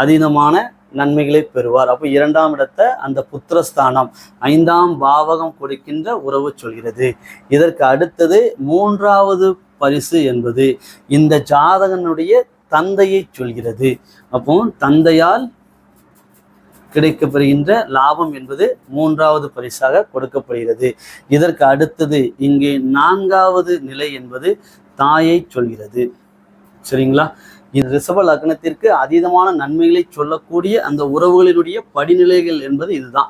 Speaker 1: அதீதமான நன்மைகளை பெறுவார். அப்போ 2ஆம் இடத்தை அந்த புத்திரஸ்தானம் 5ஆம் பாவகம் கொடுக்கின்ற உறவு சொல்கிறது. இதற்கு அடுத்தது 3வது பரிசு என்பது இந்த ஜாதகனுடைய தந்தையை சொல்கிறது. அப்போ தந்தையால் கிடைக்கப்பெறுகின்ற லாபம் என்பது 3வது பரிசாக கொடுக்கப்படுகிறது. இதற்கு அடுத்தது இங்கே 4வது நிலை என்பது தாயை சொல்கிறது. சரிங்களா? இது ரிஷப லக்னத்திற்கு அதீதமான நன்மைகளை சொல்லக்கூடிய அந்த உறவுகளினுடைய படிநிலைகள் என்பது இதுதான்.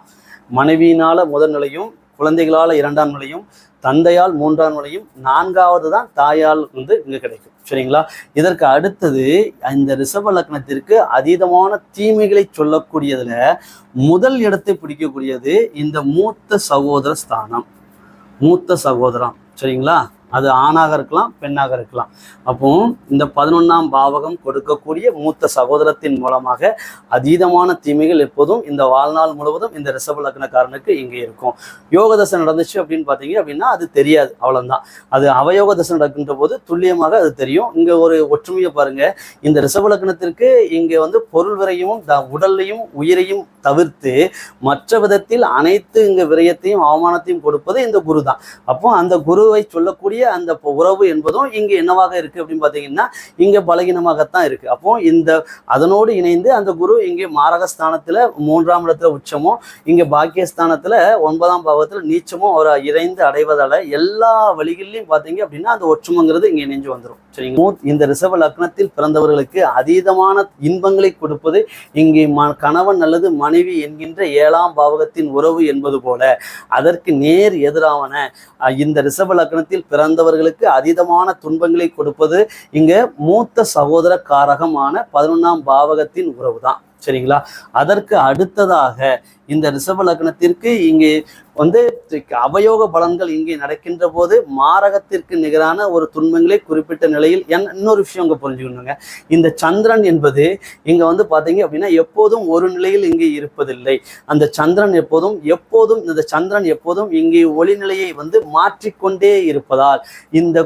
Speaker 1: மனைவியினால முதல் நிலையும், குழந்தைகளால் 2ஆம் நிலையும், தந்தையால் 3ஆம் நிலையும், 4வது தான் தாயால் இங்க கிடைக்கும். சரிங்களா? இதற்கு அடுத்தது இந்த ரிஷப லக்னத்திற்கு அதீதமான தீமைகளை சொல்லக்கூடியதுல முதல் இடத்தை பிடிக்கக்கூடியது இந்த மூத்த சகோதர ஸ்தானம், மூத்த சகோதரம். சரிங்களா? அது ஆணாக இருக்கலாம், பெண்ணாக இருக்கலாம். அப்போ இந்த 11ஆம் பாவகம் கொடுக்கக்கூடிய மூத்த சகோதரத்தின் மூலமாக அதீதமான தீமைகள் எப்போதும் இந்த வாழ்நாள் முழுவதும் இந்த ரிஷப லக்னக்காரனுக்கு இங்கே இருக்கும். யோக தசை நடந்துச்சு அப்படின்னு பார்த்தீங்க அப்படின்னா அது தெரியாது, அவ்வளவுதான். அது அவயோக தசை நடக்கின்ற போது துல்லியமாக அது தெரியும். இங்க ஒரு ஒற்றுமையை பாருங்க. இந்த ரிஷப லக்னத்திற்கு இங்கே பொருள் விரையும் உடலையும் உயிரையும் தவிர்த்து மற்ற விதத்தில் அனைத்து இங்க விரயத்தையும் அவமானத்தையும் கொடுப்பது இந்த குரு தான். அப்போ அந்த குருவை சொல்லக்கூடிய அந்த உறவு என்பதும் இங்க என்னவாக இருக்கு அப்படின்னு பாத்தீங்கன்னா இங்க பலகீனமாகத்தான் இருக்கு. அப்போ இந்த அதனோடு இணைந்து அந்த குரு இங்கே மாரகஸ்தானத்துல 3ஆம் இடத்துல உச்சமும் இங்க பாக்கியஸ்தானத்துல 9ஆம் பாவத்துல நீச்சமும் அவர் இணைந்து அடைவதால எல்லா வழிகளிலும் பாத்தீங்க அப்படின்னா அந்த ஒற்றுமைங்கிறது இங்க இணைஞ்சு வந்துடும். சரிங்களா? இந்த ரிஷப லக்னத்தில் பிறந்தவர்களுக்கு அதீதமான இன்பங்களை கொடுப்பது இங்கே கணவன் அல்லது மனைவி என்கின்ற 7ஆம் பாவகத்தின் உறவு என்பது போல அதற்கு நேர் எதிரான இந்த ரிஷப லக்னத்தில் பிறந்தவர்களுக்கு அதீதமான துன்பங்களை கொடுப்பது இங்க மூத்த சகோதர காரகமான 11ஆம் பாவகத்தின் உறவு தான். சரிங்களா? அதற்கு அடுத்ததாக இந்த ரிஷப லக்னத்திற்கு இங்கே வந்து அவயோக பலன்கள் இங்கே நடக்கின்ற போது மாரகத்திற்கு நிகரான ஒரு துன்பங்களை குறிப்பிட்ட நிலையில் இன்னொரு விஷயம் இங்க புரிஞ்சுக்கணுங்க. இந்த சந்திரன் என்பது இங்க வந்து பாத்தீங்க அப்படின்னா எப்போதும் ஒரு நிலையில் இங்கே இருப்பதில்லை. அந்த சந்திரன் எப்போதும் இந்த சந்திரன் எப்போதும் இங்கே ஒளிநிலையை வந்து மாற்றிக்கொண்டே இருப்பதால் இந்த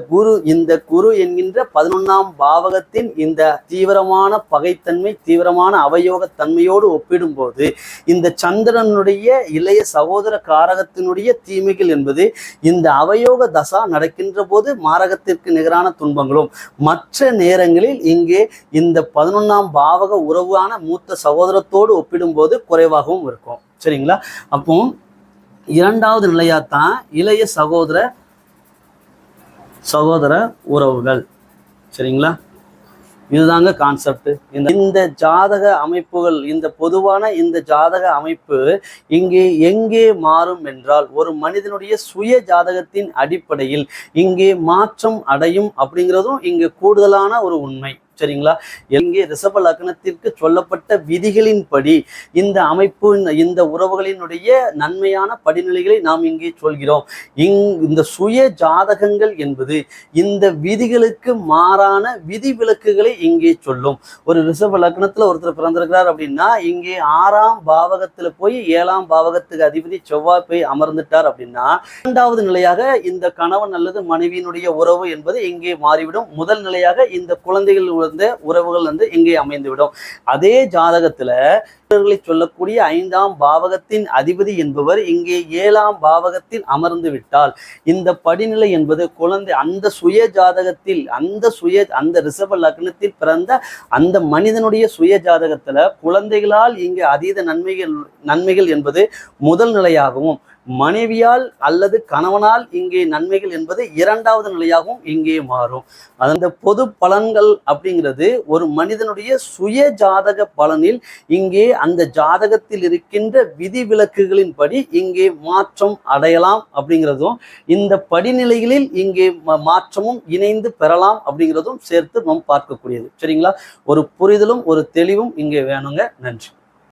Speaker 1: குரு என்கின்ற 11ஆம் பாவகத்தின் இந்த தீவிரமான பகைத்தன்மை, தீவிரமான அவயோக தன்மையோடு ஒப்பிடும்போது இந்த சந்திரனுடைய இளைய சகோதர காரகத்தினுடைய தீமைகள் என்பது இந்த அவயோக தசா நடக்கின்ற போது மாரகத்திற்கு நிகரான துன்பங்களும், மற்ற நேரங்களில் இங்கே இந்த 11ஆம் பாவக உறவான மூத்த சகோதரத்தோடு ஒப்பிடும்போது குறைவாகவும் இருக்கும். சரிங்களா? அப்போ இரண்டாவது நிலையாத்தான் இளைய சகோதர உறவுகள். சரிங்களா? இதுதாங்க கான்செப்ட். இந்த ஜாதக அமைப்புகள், இந்த பொதுவான இந்த ஜாதக அமைப்பு இங்கே எங்கே மாறும் என்றால் ஒரு மனிதனுடைய சுய ஜாதகத்தின் அடிப்படையில் இங்கே மாற்றம் அடையும் அப்படிங்கிறதும் இங்கே கூடுதலான ஒரு உண்மை. சரிங்களா? எங்கே ரிஷப லக்னத்திற்கு சொல்லப்பட்ட விதிகளின்படி இந்த அமைப்பு, இந்த உறவுகளினுடைய நன்மையான படிநிலைகளை நாம் இங்கே சொல்கிறோம். இந்த சுய ஜாதகங்கள் என்பது இந்த விதிகளுக்கு மாறான விதிவிலக்குகளை இங்கே சொல்லும். ஒரு ரிஷப லக்னத்துல ஒருத்தர் பிறந்திருக்கிறார் அப்படின்னா இங்கே 6ஆம் பாவகத்துல போய் 7ஆம் பாவகத்துக்கு அதிபதி செவ்வாய் போய் அமர்ந்துட்டார் அப்படின்னா இரண்டாவது நிலையாக இந்த கணவன் அல்லது மனைவியினுடைய உறவு என்பது இங்கே மாறிவிடும். முதல் நிலையாக இந்த குழந்தைகள் உறவுகள் வந்து இங்கே அமைந்துவிடும். அதே ஜாதகத்துல சொல்லக்கூடிய 5ஆம் பாவகத்தின் அதிபதி என்பவர் இங்கே 7ஆம் பாவகத்தில் அமர்ந்து விட்டால் இந்த படிநிலை என்பது குழந்தை அந்த சுய ஜாதகத்தில் அந்த ரிஷப லக்னத்தில் பிறந்த அந்த மனிதனுடைய சுய ஜாதகத்துல குழந்தைகளால் இங்கே அதீத நன்மைகள் என்பது முதல் நிலையாகவும், மனைவியால் அல்லது கணவனால் இங்கே நன்மைகள் என்பது இரண்டாவது நிலையாகவும் இங்கே மாறும். அந்த பொது பலன்கள் அப்படிங்கிறது ஒரு மனிதனுடைய சுய ஜாதக பலனில் இங்கே அந்த ஜாதகத்தில் இருக்கின்ற விதிவிலக்குகளின்படி இங்கே மாற்றம் அடையலாம் அப்படிங்கிறதும், இந்த படிநிலைகளில் இங்கே மாற்றமும் இணைந்து பெறலாம் அப்படிங்கிறதும் சேர்த்து நாம் பார்க்கக்கூடியது. சரிங்களா? ஒரு புரிதலும் ஒரு தெளிவும் இங்கே வேணுங்க. நன்றி.